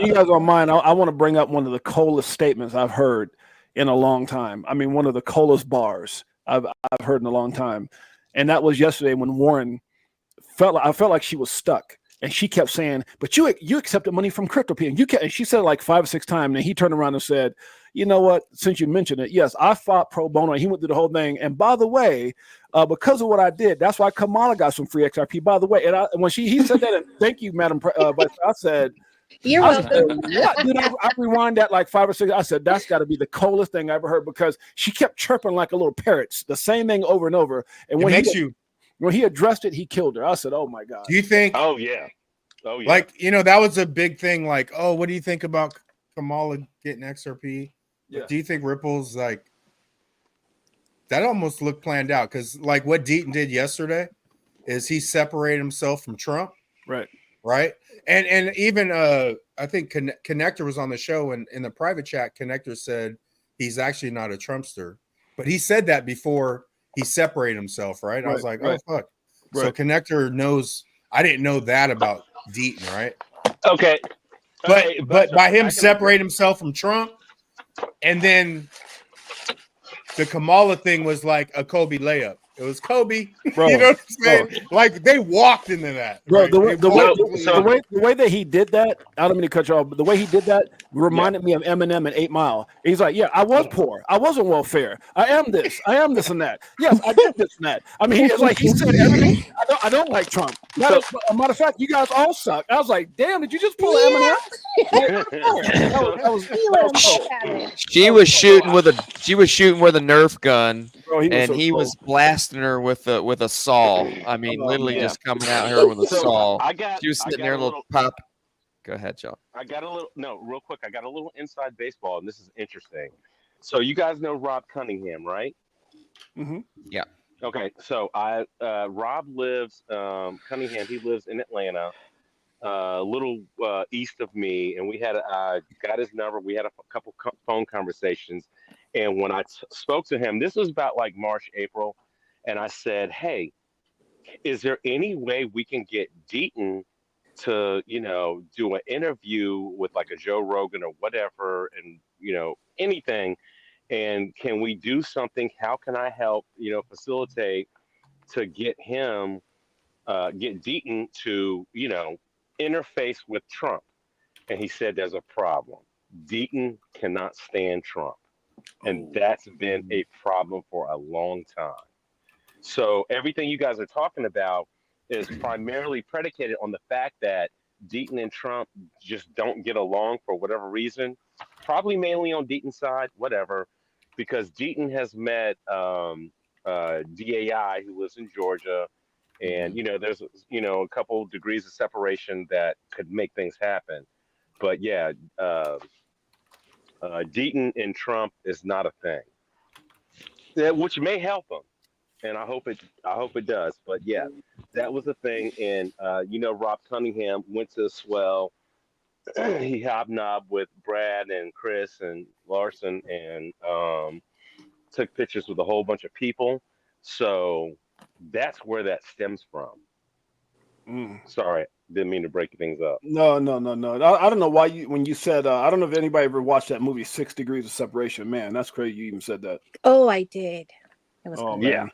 you guys don't mind, I want to bring up one of the coldest statements I've heard in a long time. I mean, one of the coldest bars I've heard in a long time. And that was yesterday when Warren I felt like she was stuck. And she kept saying, but you accepted money from CryptoP. And she said it like 5 or 6 times. And he turned around and said, you know what? Since you mentioned it, yes, I fought pro bono. He went through the whole thing. And by the way, because of what I did, that's why Kamala got some free XRP. By the way, and when he said that, and thank you, Madam. But I said, you're welcome. What? Dude, I rewind that like 5 or 6. I said, that's got to be the coldest thing I ever heard because she kept chirping like a little parrot, the same thing over and over. And when he addressed it, he killed her. I said, oh my God. Do you think? Oh yeah. Like, you know, that was a big thing. Like, oh, what do you think about Kamala getting XRP? Yeah. Do you think Ripple's like that almost looked planned out? Because like what Deaton did yesterday is he separated himself from Trump. Right. And even I think Connector was on the show and in the private chat, Connector said he's actually not a Trumpster. But he said that before he separated himself, right? I was like, oh fuck. So Connector knows. I didn't know that about Deaton, right? Okay. But by him separating himself from Trump, and then the Kamala thing was like a Kobe layup. It was Kobe. Bro, You know what I'm saying? bro. Like they walked into that. Bro, Right? the way, They the, way, walked So- into so- the, way, the way that he did that, I don't mean to cut you off, but the way he did that reminded me of Eminem and 8 Mile. He's like, yeah, I was poor. I was on welfare. I am this and that. Yes, I did this and that. I mean, it's like he said everything. I don't like Trump. Matter of fact, you guys all suck. I was like, damn, did you just pull Eminem? Like, that was He let them both have it. She was shooting with a Nerf gun, bro, he was and so he cool. was blasting her with a saw. I mean, Oh, literally man. just coming at her with a So, saw. I got. She was I sitting got there, a little pop. Go ahead, John. I got a little. No, real quick. I got a little inside baseball, and this is interesting. So you guys know Rob Cunningham, right? Mm-hmm. Yeah. Okay. So Rob lives Cunningham. He lives in Atlanta, a little east of me, and we had got his number. We had a couple phone conversations, and when I spoke to him, this was about like March, April, and I said, "Hey, is there any way we can get Deaton to, do an interview with like a Joe Rogan or whatever, and anything? And can we do something? How can I help, facilitate to get him, get Deaton to, interface with Trump?" And he said, "There's a problem. Deaton cannot stand Trump. And that's been a problem for a long time. So everything you guys are talking about is primarily predicated on the fact that Deaton and Trump just don't get along for whatever reason. Probably mainly on Deaton's side, whatever, because Deaton has met DAI, who lives in Georgia, and there's a couple degrees of separation that could make things happen. But yeah, Deaton and Trump is not a thing, which may help him, and I hope it does. But yeah, that was the thing. And Rob Cunningham went to Swell. He hobnobbed with Brad and Chris and Larson, and took pictures with a whole bunch of people. So that's where that stems from. Sorry, didn't mean to break things up. No. I don't know why when you said, I don't know if anybody ever watched that movie 6 Degrees of Separation. Man, that's crazy. You even said that. Oh, I did. It was Oh, cool. man.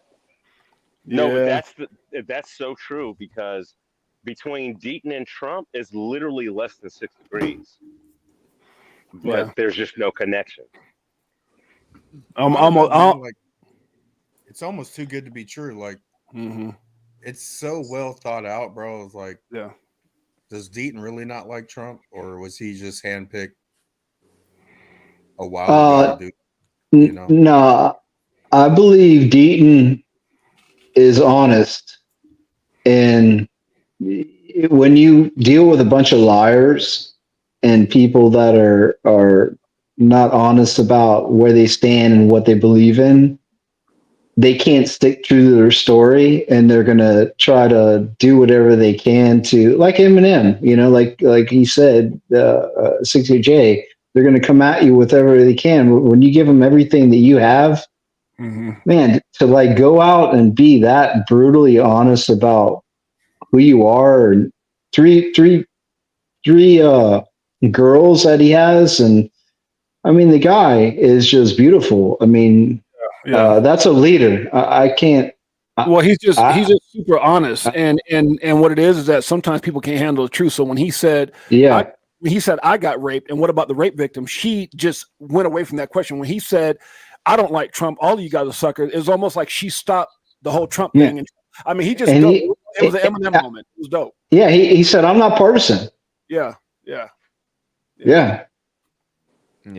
No, but Yeah. that's so true, because between Deaton and Trump is literally less than 6 degrees, but Yeah. there's just no connection. I don't know, man, like it's almost too good to be true. Like it's so well thought out, bro. It's like, yeah. Does Deaton really not like Trump, or was he just handpicked a while ago? No, I believe Deaton is honest, and when you deal with a bunch of liars and people that are not honest about where they stand and what they believe in, they can't stick true to their story, and they're gonna try to do whatever they can to, like Eminem, like he said, 60J, they're gonna come at you with whatever they can. When you give them everything that you have, man, to like go out and be that brutally honest about who you are, and three girls that he has, and I mean the guy is just beautiful. I mean, that's a leader. I can't. Well, he's just super honest, and what it is that sometimes people can't handle the truth. So when he said, I got raped, and what about the rape victim? She just went away from that question. When he said, "I don't like Trump, all of you guys are suckers," it's almost like she stopped the whole Trump thing. And I mean, he just it was an Eminem moment. It was dope. Yeah, he said, "I'm not partisan." Yeah.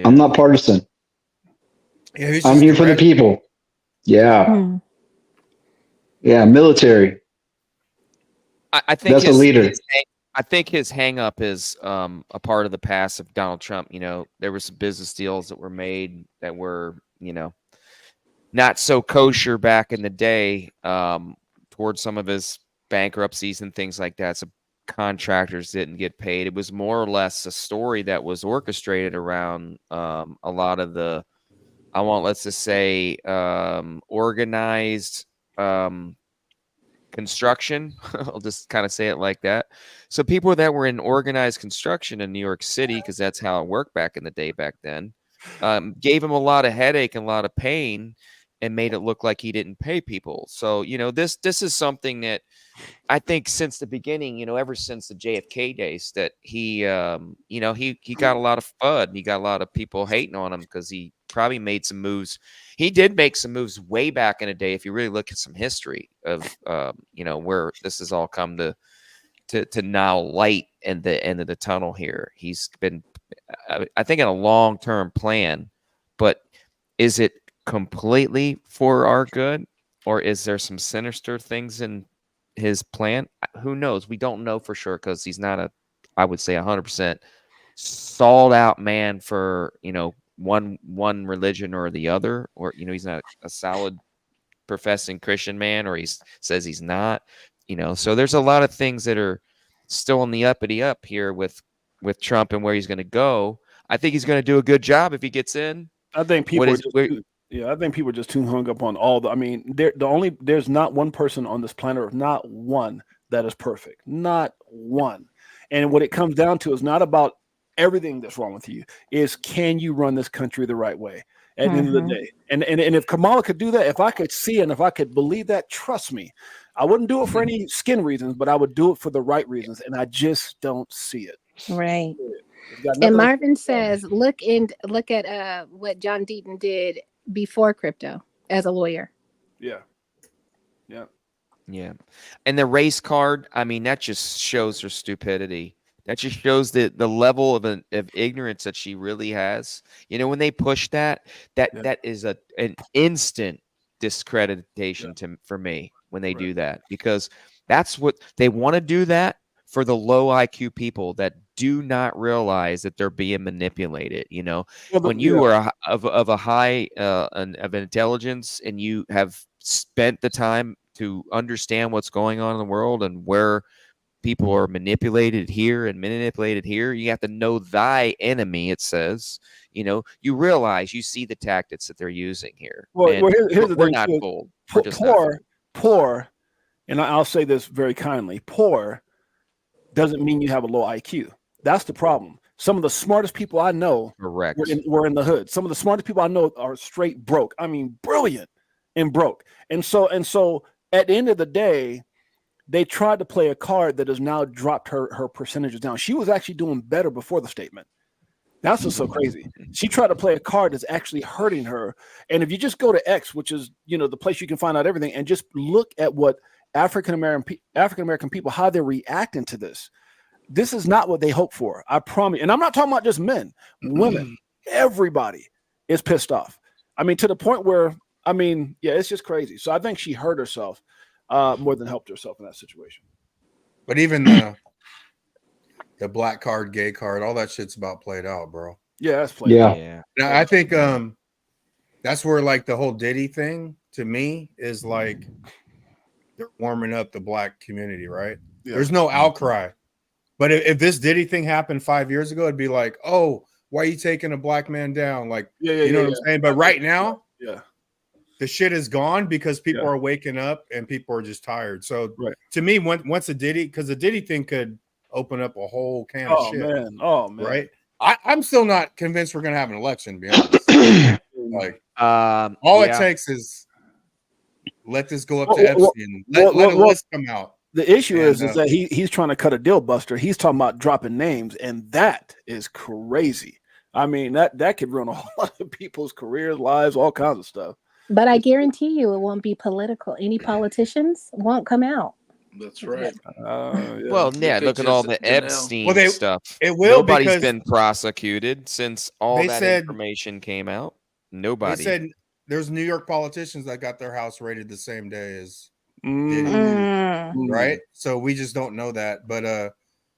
I'm not partisan. Yeah, I'm here for the people. Yeah. Yeah, military. I think that's a leader. I think his hang up is a part of the past of Donald Trump. There were some business deals that were made that were, not so kosher back in the day, towards some of his bankruptcies and things like that. So contractors didn't get paid. It was more or less a story that was orchestrated around a lot of the, let's just say, organized construction. I'll just kind of say it like that. So people that were in organized construction in New York City, because that's how it worked back in the day back then, gave him a lot of headache and a lot of pain. and made it look like he didn't pay people. So, this is something that I think since the beginning, ever since the JFK days, that he got a lot of FUD. He got a lot of people hating on him because he probably made some moves. He did make some moves way back in the day. If you really look at some history of, where this has all come to now light in the end of the tunnel here. He's been, I think, in a long-term plan, but is it completely for our good, or is there some sinister things in his plan? Who knows? We don't know for sure because he's not I would say 100% sold out man for, one religion or the other, or, he's not a solid professing Christian man, or he says he's not, so there's a lot of things that are still on the uppity up here with Trump and where he's going to go. I think he's going to do a good job if he gets in. I think people I think people are just too hung up on all the. I mean, there's not one person on this planet, not one, that is perfect, not one. And what it comes down to is not about everything that's wrong with you. Is can you run this country the right way at the end of the day? And if Kamala could do that, if I could see and if I could believe that, trust me, I wouldn't do it for any skin reasons, but I would do it for the right reasons. And I just don't see it. Right. And Marvin says, look at what John Deaton did before crypto as a lawyer. Yeah. And the race card, I mean, that just shows her stupidity. That just shows the level of ignorance that she really has. When they push that is an instant discreditation for me when they do that, because that's what they want to do, that for the low IQ people that do not realize that they're being manipulated. When you are of a high of intelligence and you have spent the time to understand what's going on in the world and where people are manipulated here and manipulated here, you have to know thy enemy, it says. You realize, you see the tactics that they're using here. Well, here's the thing. We're not fooled. Poor, and I'll say this very kindly, poor doesn't mean you have a low IQ. That's the problem. Some of the smartest people I know were in the hood. Some of the smartest people I know are straight broke. I mean, brilliant and broke. And so at the end of the day, they tried to play a card that has now dropped her percentages down. She was actually doing better before the statement. That's what's so crazy. She tried to play a card that's actually hurting her. And if you just go to X, which is, the place you can find out everything, and just look at what African American people, how they're reacting to this. This is not what they hope for. I promise. And I'm not talking about just men, women, everybody is pissed off. I mean, to the point where, it's just crazy. So I think she hurt herself more than helped herself in that situation. But even the black card, gay card, all that shit's about played out, bro. Yeah, that's played out. Yeah. Now, I think that's where, like, the whole Diddy thing to me is like they're warming up the black community, right? Yeah. There's no outcry. But if this Diddy thing happened 5 years ago, it'd be like, oh, why are you taking a black man down? Like, you know what I'm saying? But right now, the shit is gone because people are waking up and people are just tired. So to me, once the Diddy thing could open up a whole can of shit. Oh man. Right. I'm still not convinced we're gonna have an election, to be honest. Like all it takes is let this go up to Epstein. Let a list come out. The issue is that he's trying to cut a deal buster. He's talking about dropping names, and that is crazy. I mean, that could ruin a whole lot of people's careers, lives, all kinds of stuff. But I guarantee you it won't be political. Any politicians won't come out. That's right. Well, look at all the Epstein stuff. It will. Nobody's been prosecuted since all that information came out. Nobody. They said there's New York politicians that got their house raided the same day as Diddy, right? So we just don't know that. But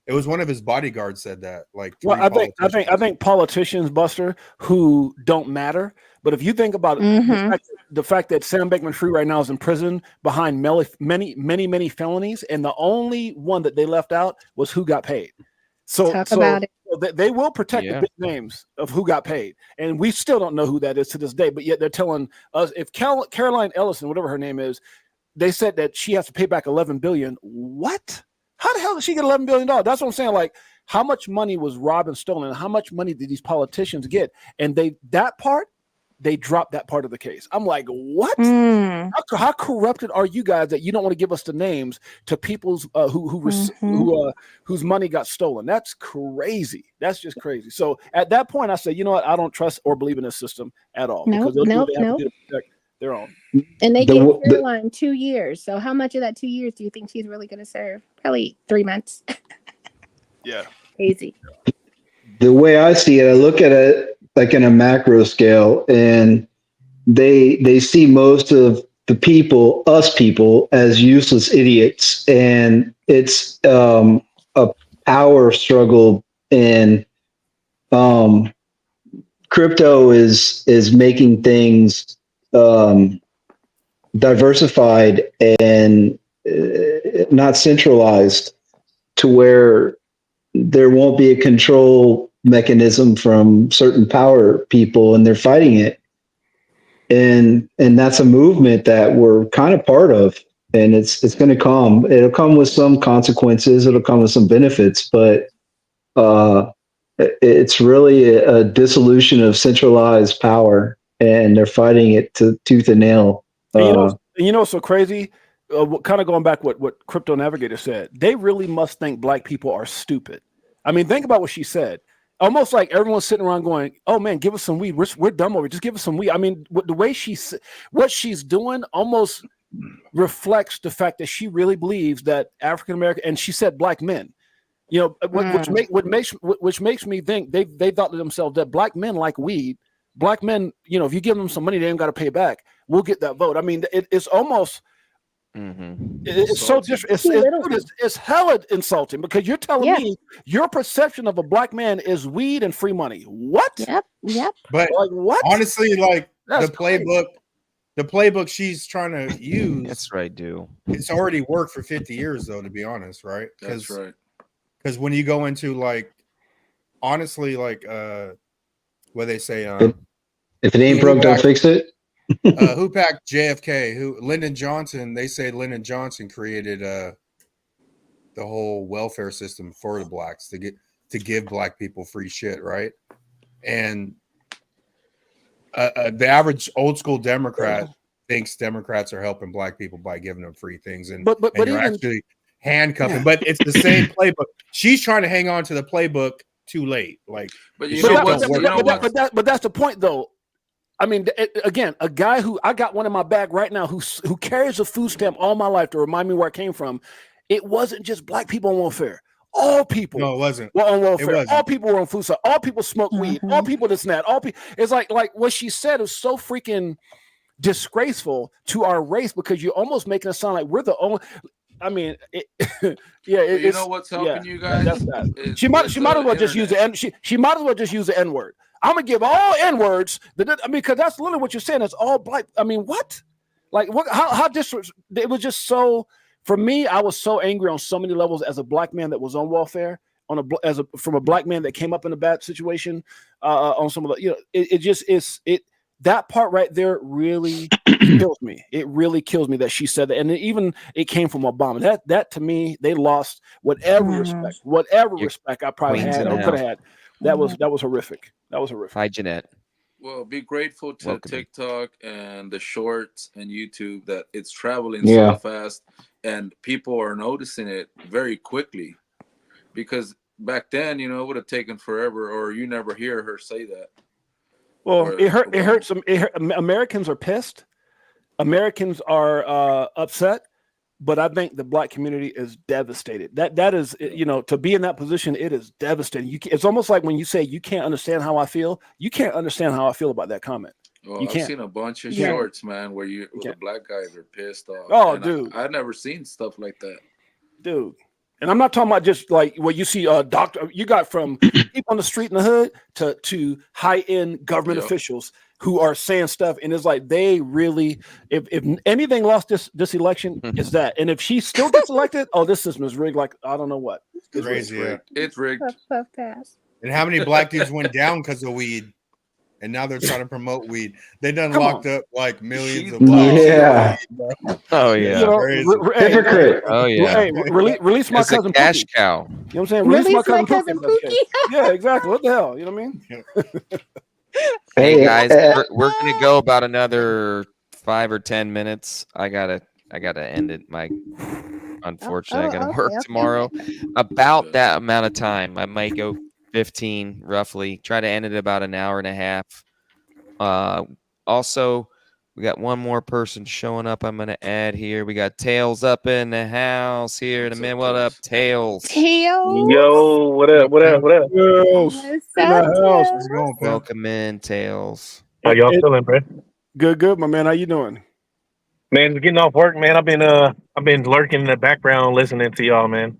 it was one of his bodyguards said that. Like, I think politicians, Buster, who don't matter. But if you think about the fact that Sam Bankman-Fried right now is in prison behind many felonies, and the only one that they left out was who got paid. So they will protect the big names of who got paid, and we still don't know who that is to this day. But yet they're telling us, if Caroline Ellison, whatever her name is, they said that she has to pay back $11 billion. What? How the hell did she get $11 billion? That's what I'm saying. Like, how much money was robbed and stolen? And how much money did these politicians get? And that part, they dropped that part of the case. I'm like, what? Mm. How corrupted are you guys that you don't want to give us the names to people's whose money got stolen? That's crazy. That's just crazy. So at that point, I said, you know what? I don't trust or believe in this system at all because they'll do what they have to do to protect their own. And they gave Caroline 2 years. So how much of that 2 years do you think she's really going to serve? Probably 3 months. Yeah. Crazy. The way I see it, I look at it like in a macro scale, and they see most of the people, us people, as useless idiots, and it's a power struggle. And crypto is making things diversified and not centralized to where there won't be a control mechanism from certain power people, and they're fighting it. And that's a movement that we're kind of part of, and it's going to come. It'll come with some consequences. It'll come with some benefits, but it's really a dissolution of centralized power, and they're fighting it to tooth and nail. And you know, so crazy. Kind of going back what Crypto Navigator said, they really must think black people are stupid. I mean, think about what she said. Almost like everyone's sitting around going, "Oh man, give us some weed. We're dumb over it. Just give us some weed." I mean, the way what she's doing almost reflects the fact that she really believes that African American, and she said black men. You know, which makes me think they thought to themselves that black men like weed. Black men, you know, if you give them some money, they ain't got to pay back. We'll get that vote. I mean, it's almost. It's so different. It's hella insulting because you're telling me your perception of a black man is weed and free money. What? Yep. But like what? Honestly, like That's the playbook she's trying to use. That's right, dude. It's already worked for 50 years, though. To be honest, right? That's right. Because when you go into like, honestly, like what they say, if it ain't broke, don't fix it. Who packed JFK? Lyndon Johnson? They say Lyndon Johnson created the whole welfare system for the blacks to give black people free shit, right? And the average old school Democrat thinks Democrats are helping black people by giving them free things, and but you're actually handcuffing. But it's the same playbook. She's trying to hang on to the playbook too late. Like, but that's the point, though. I mean, again, a guy who I got one in my bag right now who carries a food stamp all my life to remind me where I came from. It wasn't just black people on welfare. All people. No, it wasn't. Were on welfare. All people were on food stamp. All people smoke weed. All people this and that. All people. It's like what she said is so freaking disgraceful to our race because you're almost making it sound like we're the only. I mean, you know what's helping you guys? That's that. She might as well just use the N. She might as well just use the N word. I'm gonna give all N words. I mean, because that's literally what you're saying. It's all black. I mean, what? Like, what? How it was just so. For me, I was so angry on so many levels as a black man that was on welfare, from a black man that came up in a bad situation, on some of the, it just is it. That part right there really kills me. It really kills me that she said that, and it came from Obama. That to me, they lost whatever respect I probably had or could have had. That was horrific. That was horrific. Hi, Jeanette. Well, be grateful to TikTok and the shorts and YouTube that it's traveling so fast, and people are noticing it very quickly. Because back then, it would have taken forever, or you never hear her say that. Well, it hurts. Americans are pissed. Americans are upset. But I think the black community is devastated. That is, to be in that position, it is devastating. It's almost like when you say you can't understand how I feel. You can't understand how I feel about that comment. Well, I've seen a bunch of shorts, man, where the black guys are pissed off. Oh, dude, I've never seen stuff like that, dude. And I'm not talking about just like what you see doctor. You got from people on the street in the hood to high end government officials who are saying stuff, and it's like they really, if anything lost this election, it's that. And if she still gets elected, this system is rigged. Like I don't know what. It's crazy. It's rigged. Pass. And how many black dudes went down because of weed? And now they're trying to promote weed. They done locked up like millions of blacks. Yeah. Oh yeah. Hypocrite. Oh yeah. Hey, release my cousin cash Pookie. cow. You know what I'm saying? Release my cousin Pookie. Pookie. Yeah, exactly. What the hell? You know what I mean? Hey guys, we're gonna go about another 5 or 10 minutes. I gotta end it. Unfortunately, I gotta work tomorrow. About that amount of time. I might go 15 roughly. Try to end it about an hour and a half. Also, we got one more person showing up. I'm gonna add here. We got Tails up in the house here in a minute. What up, Tails? Tails. Yo, what up? What up? What up? Tails. What's In up, the house. Tails? Going, pal? Welcome in, Tails. How y'all feeling, bro? Good, my man. How you doing? Man, getting off work, man. I've been lurking in the background listening to y'all, man.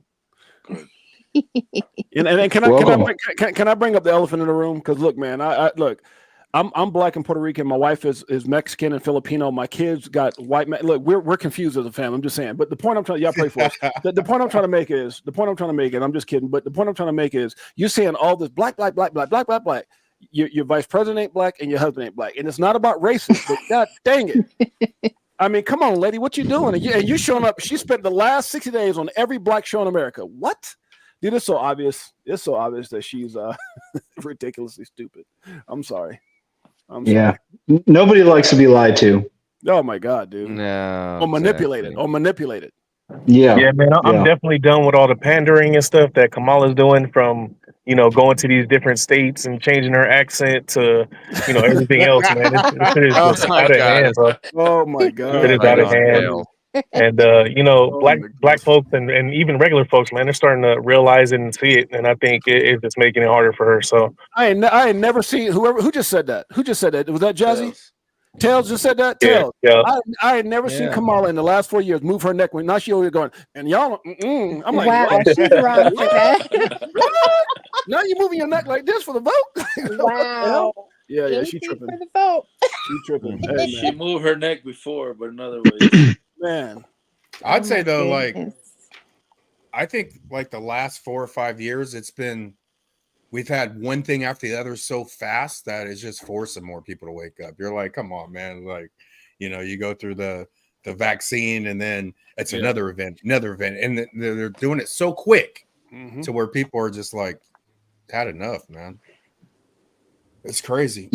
And can I bring up the elephant in the room? Because look, man, I look. I'm black and Puerto Rican. My wife is Mexican and Filipino. My kids got white. Look, we're confused as a family. I'm just saying. But the point I'm trying, y'all pray for us. The point I'm trying to make is and I'm just kidding. But the point I'm trying to make is you're saying all this black. Your vice president ain't black and your husband ain't black, and it's not about racism. But God dang it! I mean, come on, lady, what you doing? And you showing up. She spent the last 60 days on every black show in America. What? Dude, it's so obvious. It's so obvious that she's ridiculously stupid. I'm sorry. Yeah. Nobody likes to be lied to. Oh my God, dude. No. Or manipulated. Yeah. Yeah, man. I'm definitely done with all the pandering and stuff that Kamala's doing, from going to these different states and changing her accent to everything else, man. This shit is just out of hand, bro. Oh my God. It is out of hand. And black folks and even regular folks, man, they're starting to realize it and see it, and I think it's just making it harder for her. So I ain't never seen who just said that. Who just said that? Was that Jazzy? Tails just said that. Tails. Yeah. I had never seen Kamala in the last 4 years move her neck when now she always going, and y'all. I'm like, wow, what? she's wrong for that. Now you moving your neck like this for the vote? Wow. Yeah, she tripping. For the vote. She tripping. Hey, She moved her neck before, but in other ways. Man, I'd say though, I think like the last 4 or 5 years, we've had one thing after the other so fast that it's just forcing more people to wake up. You're like, come on, man. Like, you go through the vaccine and then it's another event. And they're doing it so quick to where people are just like, had enough, man. It's crazy.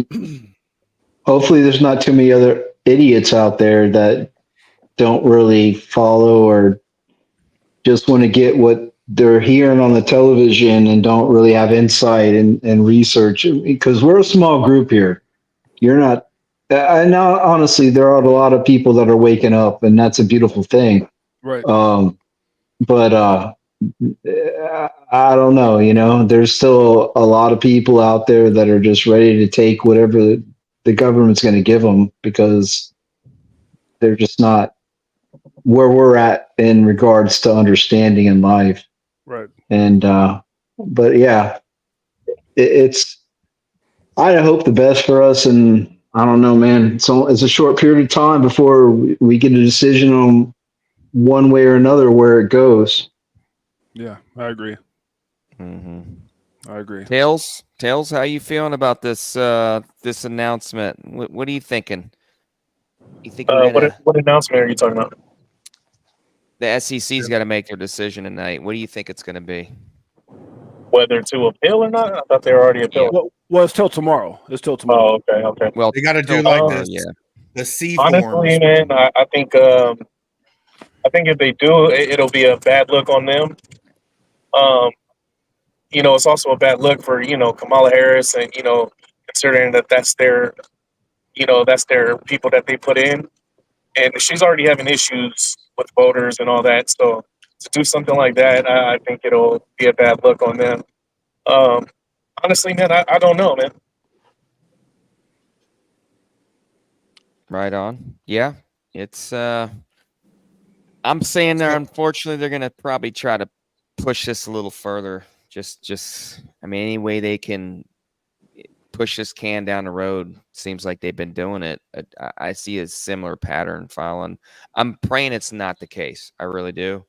Hopefully there's not too many other idiots out there that don't really follow or just want to get what they're hearing on the television and don't really have insight and research, because we're a small group here. You're not. I know, honestly, there are a lot of people that are waking up, and that's a beautiful thing. Right. But I don't know. There's still a lot of people out there that are just ready to take whatever the government's going to give them, because they're just not where we're at in regards to understanding in life. Right. And but yeah, I hope the best for us, and I don't know, man. So it's a short period of time before we get a decision on one way or another where it goes. Yeah, I agree. I agree. Tails, how you feeling about this this announcement? What are you thinking? You think what announcement are you talking about? The SEC's got to make their decision tonight. What do you think it's going to be? Whether to appeal or not? I thought they were already appealing. Well, it's till tomorrow. Oh, okay. Well, they got to do like this. The C honestly, forms. man, I think if they do, it'll be a bad look on them. It's also a bad look for Kamala Harris, and considering that's their people that they put in, and she's already having issues with voters and all that. So to do something like that, I think it'll be a bad look on them. Honestly, man, I don't know, man. Right on. Yeah, it's. I'm saying unfortunately, they're gonna probably try to push this a little further. I mean, any way they can push this can down the road. Seems like they've been doing it. I see a similar pattern following. I'm praying it's not the case. I really do.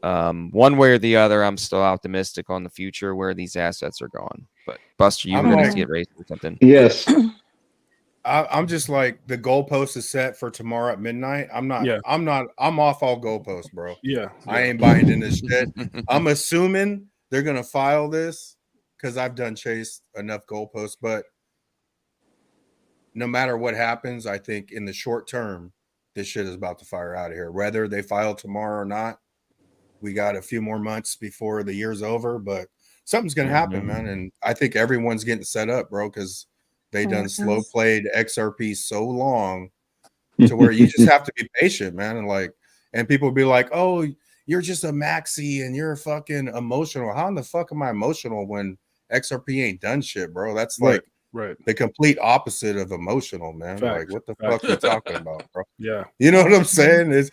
One way or the other, I'm still optimistic on the future where these assets are going. But Buster, you were going to get raised or something. Yes. I'm just like, the goalpost is set for tomorrow at midnight. I'm off all goalposts, bro. Yeah. I ain't buying in this shit. I'm assuming they're going to file this because I've done chased enough goalposts, but no matter what happens, I think in the short term, this shit is about to fire out of here. Whether they file tomorrow or not, we got a few more months before the year's over, but something's gonna happen, man. And I think everyone's getting set up, bro, because they done slow played XRP so long to where you just have to be patient, man. And like, and people will be like, oh, you're just a maxi and you're fucking emotional. How in the fuck am I emotional when XRP ain't done shit, bro? That's like the complete opposite of emotional, man. Like, what the fuck you talking about, bro? Yeah. You know what I'm saying? Is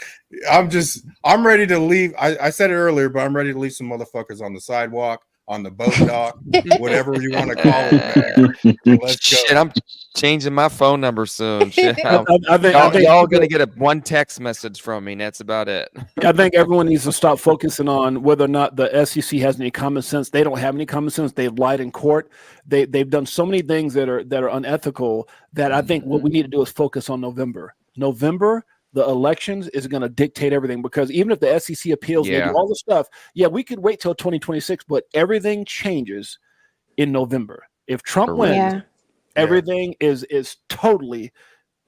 I'm ready to leave. I said it earlier, but I'm ready to leave some motherfuckers on the sidewalk, on the boat dock, whatever you want to call it, man. Let's go. Shit, I'm changing my phone number soon. Shit, I think y'all gonna get one text message from me, and that's about it. I think everyone needs to stop focusing on whether or not the SEC has any common sense. They don't have any common sense. They've lied in court. They've done so many things that are unethical that I think what we need to do is focus on November. The elections is going to dictate everything, because even if the SEC appeals, they do all the stuff. Yeah, we could wait till 2026, but everything changes in November. If Trump wins, everything is totally.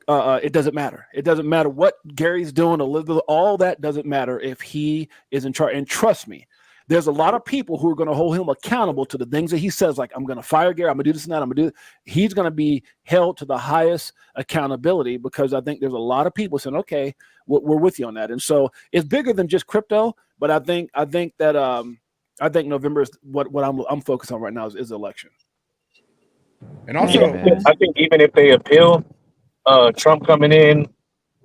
It doesn't matter. It doesn't matter what Gary's doing. Elizabeth, all that doesn't matter if he is in charge. And trust me, there's a lot of people who are going to hold him accountable to the things that he says. Like, I'm going to fire Gary. I'm going to do this and that. I'm going to do. He's going to be held to the highest accountability, because I think there's a lot of people saying, "Okay, we're with you on that." And so it's bigger than just crypto. But I think November is what I'm focused on right now is the election. And also, I think even if they appeal, Trump coming in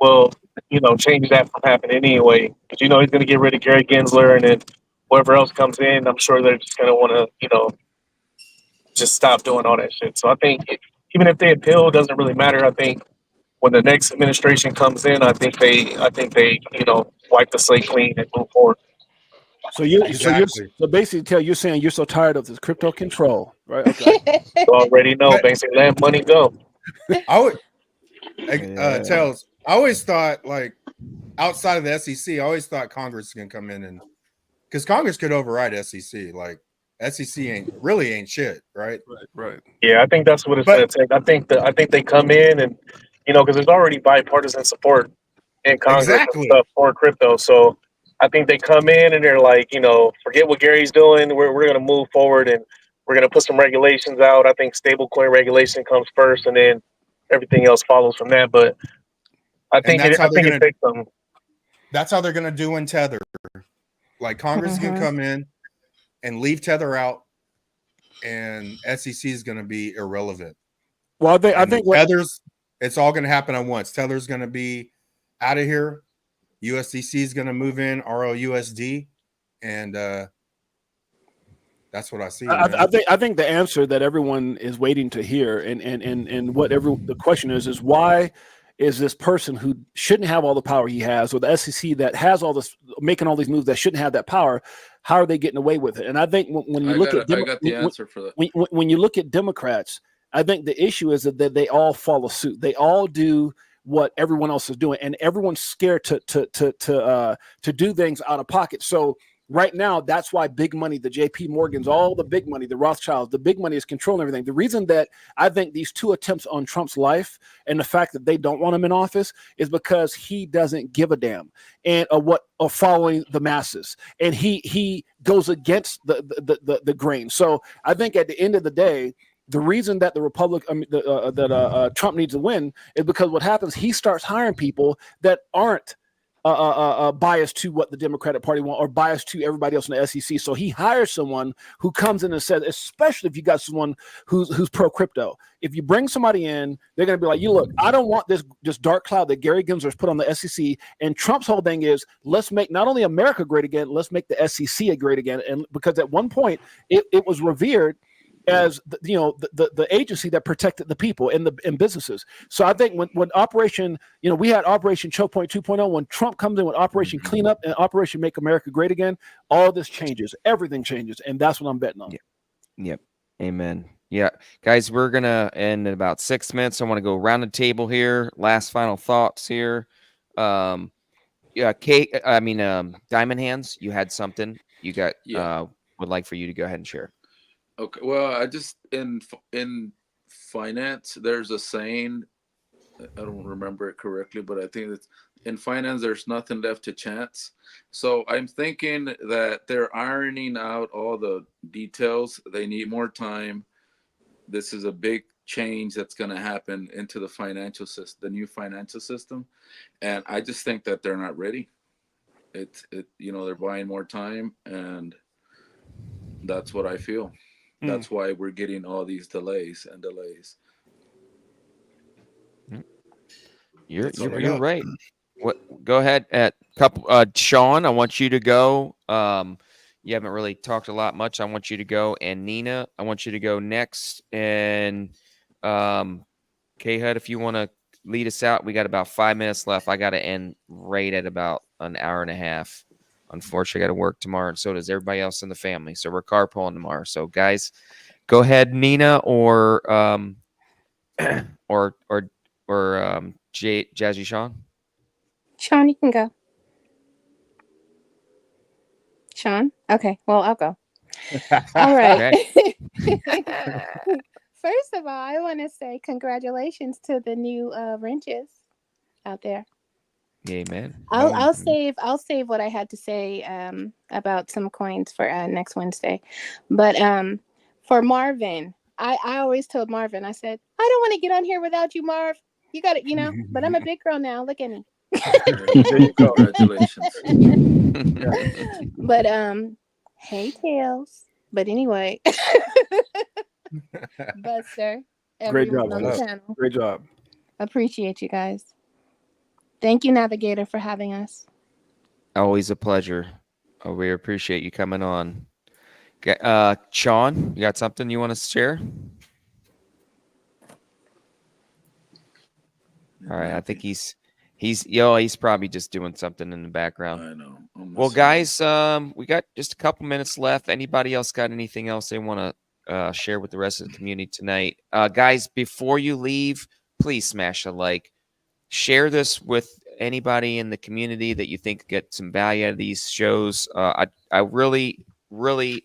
will, change that from happening anyway. Because he's going to get rid of Gary Gensler, and then whoever else comes in, I'm sure they're just going to want to, just stop doing all that shit. So I think even if they appeal, it doesn't really matter. I think when the next administration comes in, I think they, wipe the slate clean and move forward. So so basically, you're saying you're so tired of this crypto control, right? Okay. You already know, basically, let money go. I would. Tells. I always thought, like, outside of the SEC, I always thought Congress can come in, and because Congress could override SEC. Like, SEC ain't shit, right? Right. Yeah, I think that's what it's going to take. I think they come in and, because there's already bipartisan support in Congress and stuff for crypto. So I think they come in and they're like, forget what Gary's doing. We're going to move forward, and we're going to put some regulations out. I think stablecoin regulation comes first, and then everything else follows from that. But I think it takes some. That's how they're going to do in Tether. Like, Congress can come in and leave Tether out, and SEC is going to be irrelevant. Well, I think Tether's, it's all going to happen at once. Tether's going to be out of here. USDC is going to move in, ROUSD, and that's what I see. I think the answer that everyone is waiting to hear, and what the question is why is this person who shouldn't have all the power he has, or the SEC that has all this, making all these moves that shouldn't have that power, how are they getting away with it? And I think when you look at, I got the answer for that. When you look at Democrats, I think the issue is that they all follow suit. They all do what everyone else is doing, and everyone's scared to do things out of pocket. So right now, that's why big money, the JP Morgans, all the big money, the Rothschilds, the big money is controlling everything. The reason that I think these two attempts on Trump's life and the fact that they don't want him in office is because he doesn't give a damn and of following the masses, and he goes against the grain. So I think at the end of the day, the reason that Trump needs to win is because what happens, he starts hiring people that aren't biased to what the Democratic Party want or biased to everybody else in the SEC. So he hires someone who comes in and says, especially if you got someone who's pro crypto, if you bring somebody in, they're going to be like, you look, I don't want this dark cloud that Gary Gensler's put on the SEC. And Trump's whole thing is, let's make not only America great again, let's make the SEC great again. And because at one point it was revered as the agency that protected the people and businesses. So I think when Operation, we had Operation Choke Point 2.0. When Trump comes in with Operation Cleanup and Operation Make America Great Again, all this changes. Everything changes, and that's what I'm betting on. Yep. Amen. Yeah, guys, we're gonna end in about 6 minutes. I want to go around the table here. Last final thoughts here. Kate. Diamond Hands. You had something. You got. Would like for you to go ahead and share. Okay. Well, I just in finance, there's a saying I don't remember it correctly, but I think it's in finance. There's nothing left to chance. So I'm thinking that they're ironing out all the details. They need more time. This is a big change that's going to happen into the financial system, the new financial system, and I just think that they're not ready. They're buying more time, and that's what I feel. That's why we're getting all these delays and delays. You're right. What? Go ahead. At couple. Sean, I want you to go. You haven't really talked a lot much. I want you to go, and Nina, I want you to go next. And K-Hud, if you want to lead us out, we got about 5 minutes left. I got to end right at about an hour and a half. Unfortunately, I got to work tomorrow, and so does everybody else in the family. So we're carpooling tomorrow. So guys, go ahead, Nina, or or Jazzy Sean. Sean, you can go. Sean? Okay, well, I'll go. All right. First of all, I want to say congratulations to the new wrenches out there. Amen. I'll save what I had to say about some coins for next Wednesday. But for Marvin, I always told Marvin, I said, I don't want to get on here without you, Marv. You got it, but I'm a big girl now. Look at me. There you go. Congratulations. But hey Tails. But anyway, Buster, Great everyone job. on the channel. Great job. Appreciate you guys. Thank you, Navigator, for having us. Always a pleasure. Oh, we appreciate you coming on. Sean, you got something you want to share? All right, I think he's probably just doing something in the background. I know. Well, guys, we got just a couple minutes left. Anybody else got anything else they want to share with the rest of the community tonight? Guys, before you leave, please smash a like. Share this with anybody in the community that you think get some value out of these shows. I really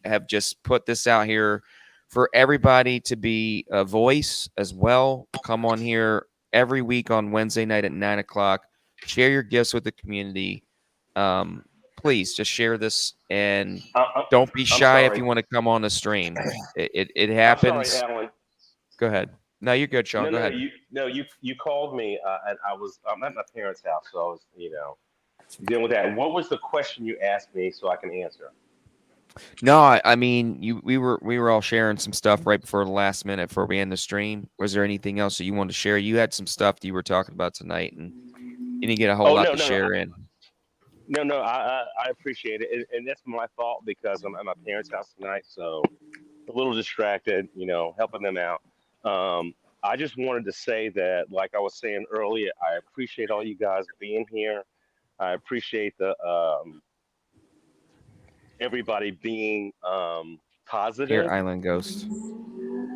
have just put this out here for everybody to be a voice as well. Come on here every week on Wednesday night at 9:00. Share your gifts with the community. Please just share this and don't be shy if you want to come on the stream. It happens. I'm sorry, Alan. Go ahead. No, you're good, Sean. Go ahead. You called me, and I'm at my parents' house, so I was dealing with that. What was the question you asked me so I can answer? No, I mean, we were all sharing some stuff right before the last minute before we end the stream. Was there anything else that you wanted to share? You had some stuff that you were talking about tonight, and you didn't get a whole lot to share in. No, I appreciate it, and that's my fault because I'm at my parents' house tonight, so a little distracted, helping them out. I just wanted to say that, like I was saying earlier, I appreciate all you guys being here. I appreciate the everybody being positive. Here, Island Ghost.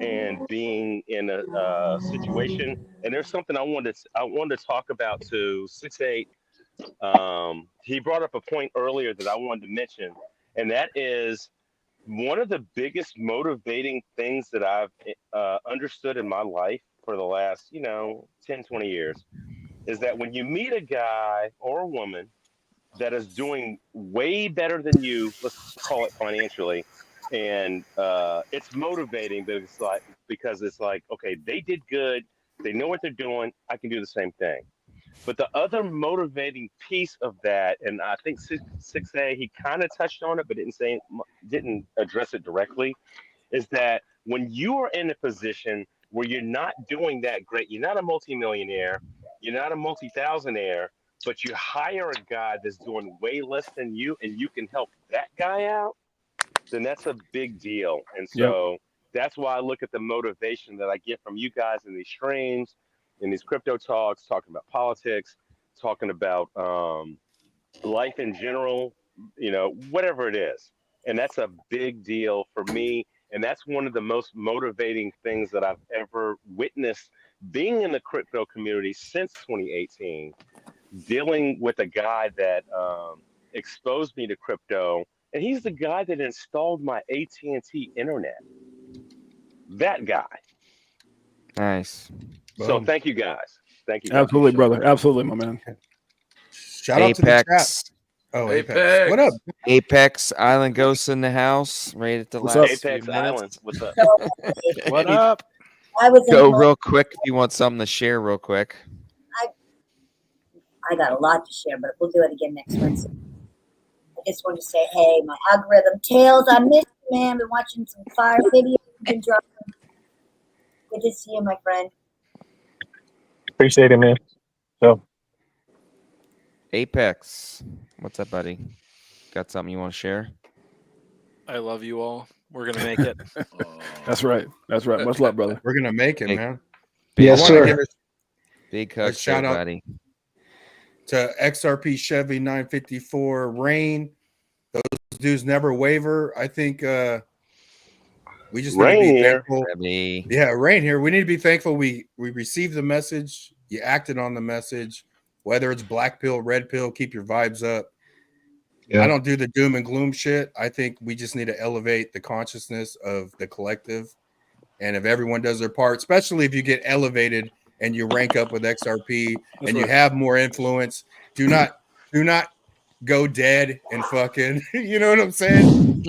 And being in a situation. And there's something I wanted to talk about to 6'8". He brought up a point earlier that I wanted to mention, and that is one of the biggest motivating things that I've understood in my life for the last 10, 20 years is that when you meet a guy or a woman that is doing way better than you, let's call it financially, and it's motivating, but because it's like, okay, they did good, they know what they're doing, I can do the same thing. But the other motivating piece of that, and I think 6A, he kind of touched on it, but didn't address it directly, is that when you are in a position where you're not doing that great, you're not a multimillionaire, you're not a multi-thousandaire, but you hire a guy that's doing way less than you and you can help that guy out, then that's a big deal. And so that's why I look at the motivation that I get from you guys in these streams, in these crypto talks, talking about politics, talking about life in general, whatever it is. And that's a big deal for me. And that's one of the most motivating things that I've ever witnessed being in the crypto community since 2018, dealing with a guy that exposed me to crypto. And he's the guy that installed my AT&T internet. That guy. Nice. So thank you guys. Thank you guys. Absolutely, brother. Absolutely, my man. Shout out to the chat. Apex. Oh, Apex. What up? Apex Island Ghosts in the house. Right at the What's last up? few Apex minutes. Island. What's up? What up? I was Go real quick if you want something to share real quick. I got a lot to share, but we'll do it again next Wednesday. I just want to say, hey, my algorithm Tails, I missed you, man. Been watching some fire videos you've been dropping. Good to see you, my friend. Appreciate it, man. So Apex, what's up, buddy? Got something you want to share? I love you all. We're gonna make it. That's right. That's right. Much love, brother. We're gonna make it, man. Yes, I want to sir. give Big a hug, shout out buddy. to XRP Chevy 954 Rain. Those dudes never waver. I think we just need to Rain be here. thankful. Chevy. Yeah, Rain here. We need to be thankful we received the message. You acted on the message. Whether it's black pill, red pill, keep your vibes up. Yeah. I don't do the doom and gloom shit. I think we just need to elevate the consciousness of the collective. And if everyone does their part, especially if you get elevated and you rank up with XRP and you have more influence, do not go dead and fucking, you know what I'm saying?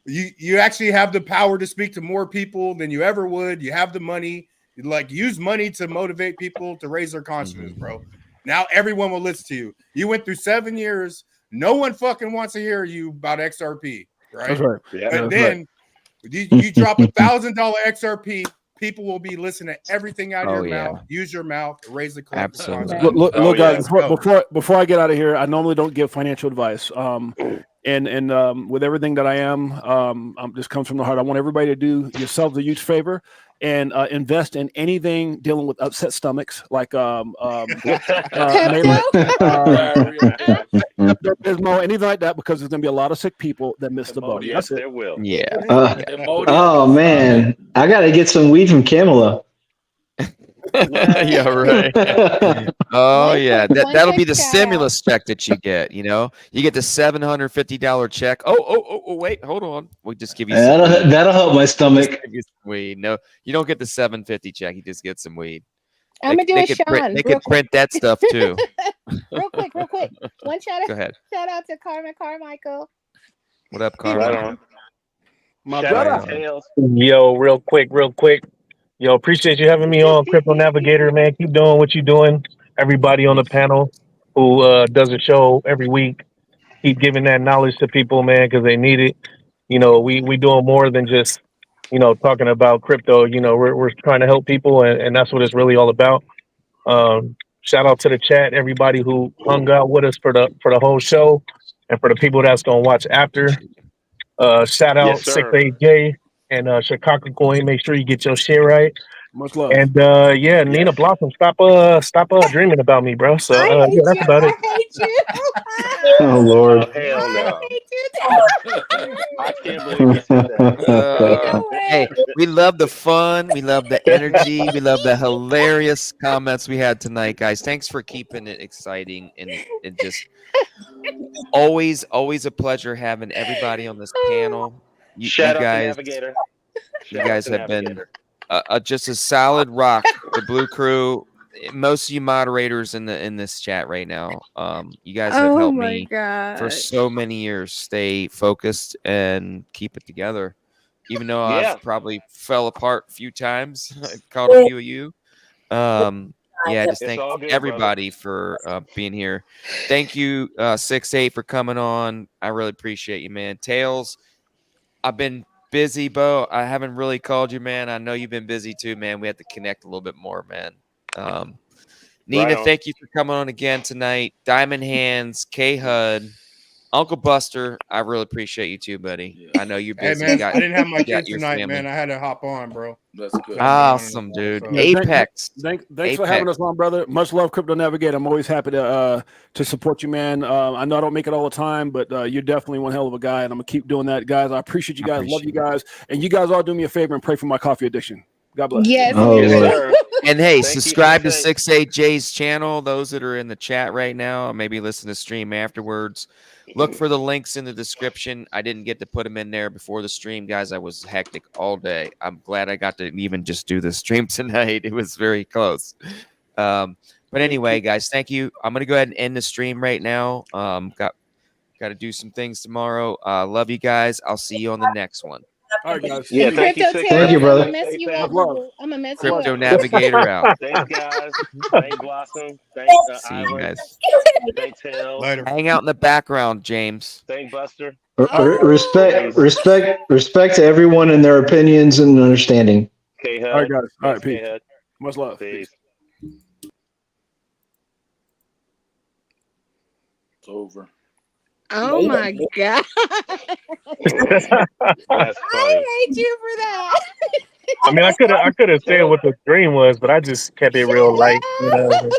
You actually have the power to speak to more people than you ever would. You have the money. Like, use money to motivate people to raise their consciousness, bro. Now everyone will listen to you. You went through 7 years. No one fucking wants to hear you about XRP, right? That's right. Yeah. But That's then you drop $1,000 XRP, people will be listening to everything out of your mouth. Use your mouth, raise the collective Absolutely. consciousness. Look, guys. Let's Before I get out of here, I normally don't give financial advice. And with everything that I am, this comes from the heart. I want everybody to do yourselves a huge favor and invest in anything dealing with upset stomachs, like anything like that, because there's going to be a lot of sick people that miss the boat. Yes, there will. Yeah. Oh man, I gotta get some weed from Camilla. Yeah, right. Oh yeah, that'll be the check stimulus check that you get. You know, you get the $750 check. Oh, wait, hold on. We just give you some weed. That'll help my stomach. Just give you some weed. No, you don't get the $750 check. You just get some weed. I'm gonna do They a could Sean. print, print that stuff too. Real quick. One Go ahead. shout out to Carmen Carmichael. What up, Right Carmen? on. My Shout out brother. to Tails. yo, real quick. Yo, appreciate you having me on, Crypto Navigator, man. Keep doing what you're doing. Everybody on the panel who does a show every week, keep giving that knowledge to people, man, because they need it. You know, we doing more than just, talking about crypto. You know, we're trying to help people, and that's what it's really all about. Shout out to the chat, everybody who hung out with us for the whole show, and for the people that's gonna watch after. Shout out Yes, sir. 68J and Shikaka Coin. Make sure you get your shit right. Much love. And Nina Blossom, stop dreaming about me, bro. So I hate that's you. about it. I hate you. Oh Lord. Oh, hell no. I hate you. I can't believe you said that. Hey, we love the fun. We love the energy. We love the hilarious comments we had tonight, guys. Thanks for keeping it exciting and just always a pleasure having everybody on this panel. You guys have been just a solid rock. The Blue Crew, most of you moderators in this chat right now, you guys have helped me for so many years stay focused and keep it together. Even though I've probably fell apart a few times, called a few of you. Just thank everybody for being here. Thank you, 6-8, for coming on. I really appreciate you, man. Tails, I've been busy, Bo. I haven't really called you, man. I know you've been busy too, man. We have to connect a little bit more, man. Nina, thank you for coming on again tonight. Diamond Hands, K HUD, Uncle Buster, I really appreciate you too, buddy. I know you're busy. Hey, man, I didn't have my got kids your tonight, family. man. I had to hop on, bro. That's good. Awesome, dude. So- Apex. Thanks for having us on, brother. Much love, Crypto Navigator. I'm always happy to support you, man. I know I don't make it all the time, but you're definitely one hell of a guy, and I'm gonna keep doing that, guys. I appreciate you guys. Love you guys, and you guys all do me a favor and pray for my coffee addiction. God bless. Yes. Oh, Yes, Lord. sir. And hey, Thank you for subscribe to saying- 68J's channel. Those that are in the chat right now, or maybe listen to stream afterwards. Look for the links in the description. I didn't get to put them in there before the stream, guys. I was hectic all day. I'm glad I got to even just do the stream tonight. It was very close. But anyway, guys, thank you. I'm gonna go ahead and end the stream right now. Got to do some things tomorrow. Love you guys. I'll see you on the next one. All right, guys. Yeah, And thank you, Crypto Six. Thank you, Tails, I'm brother. gonna mess you up, Love. boo-boo. I'm gonna mess Crypto you up. Navigator out. Thanks, guys. Thank Blossom. Thank See you Island. guys. Thank Tails. Later. Hang out in the background, James. Thank Buster. Oh. Respect to everyone and their opinions and understanding. K All right, Hud. guys. All right, K peace. Hud. Much love. Peace. It's over. Oh my god! That's funny. I hate you for that. I mean, I could have said what the dream was, but I just kept it real light. You know?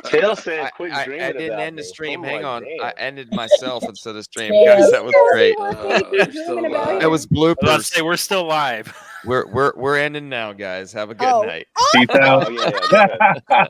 Tail said, "Quit I dreaming didn't about end the me." stream. I'm Hang like, on. damn. I ended myself instead of stream. Guys, that was great. You're still Dreaming about alive. That was I was about to bloopers. say we're still live. We're ending now, guys. Have a good Oh. night. Peace out. Oh yeah, yeah. Go ahead.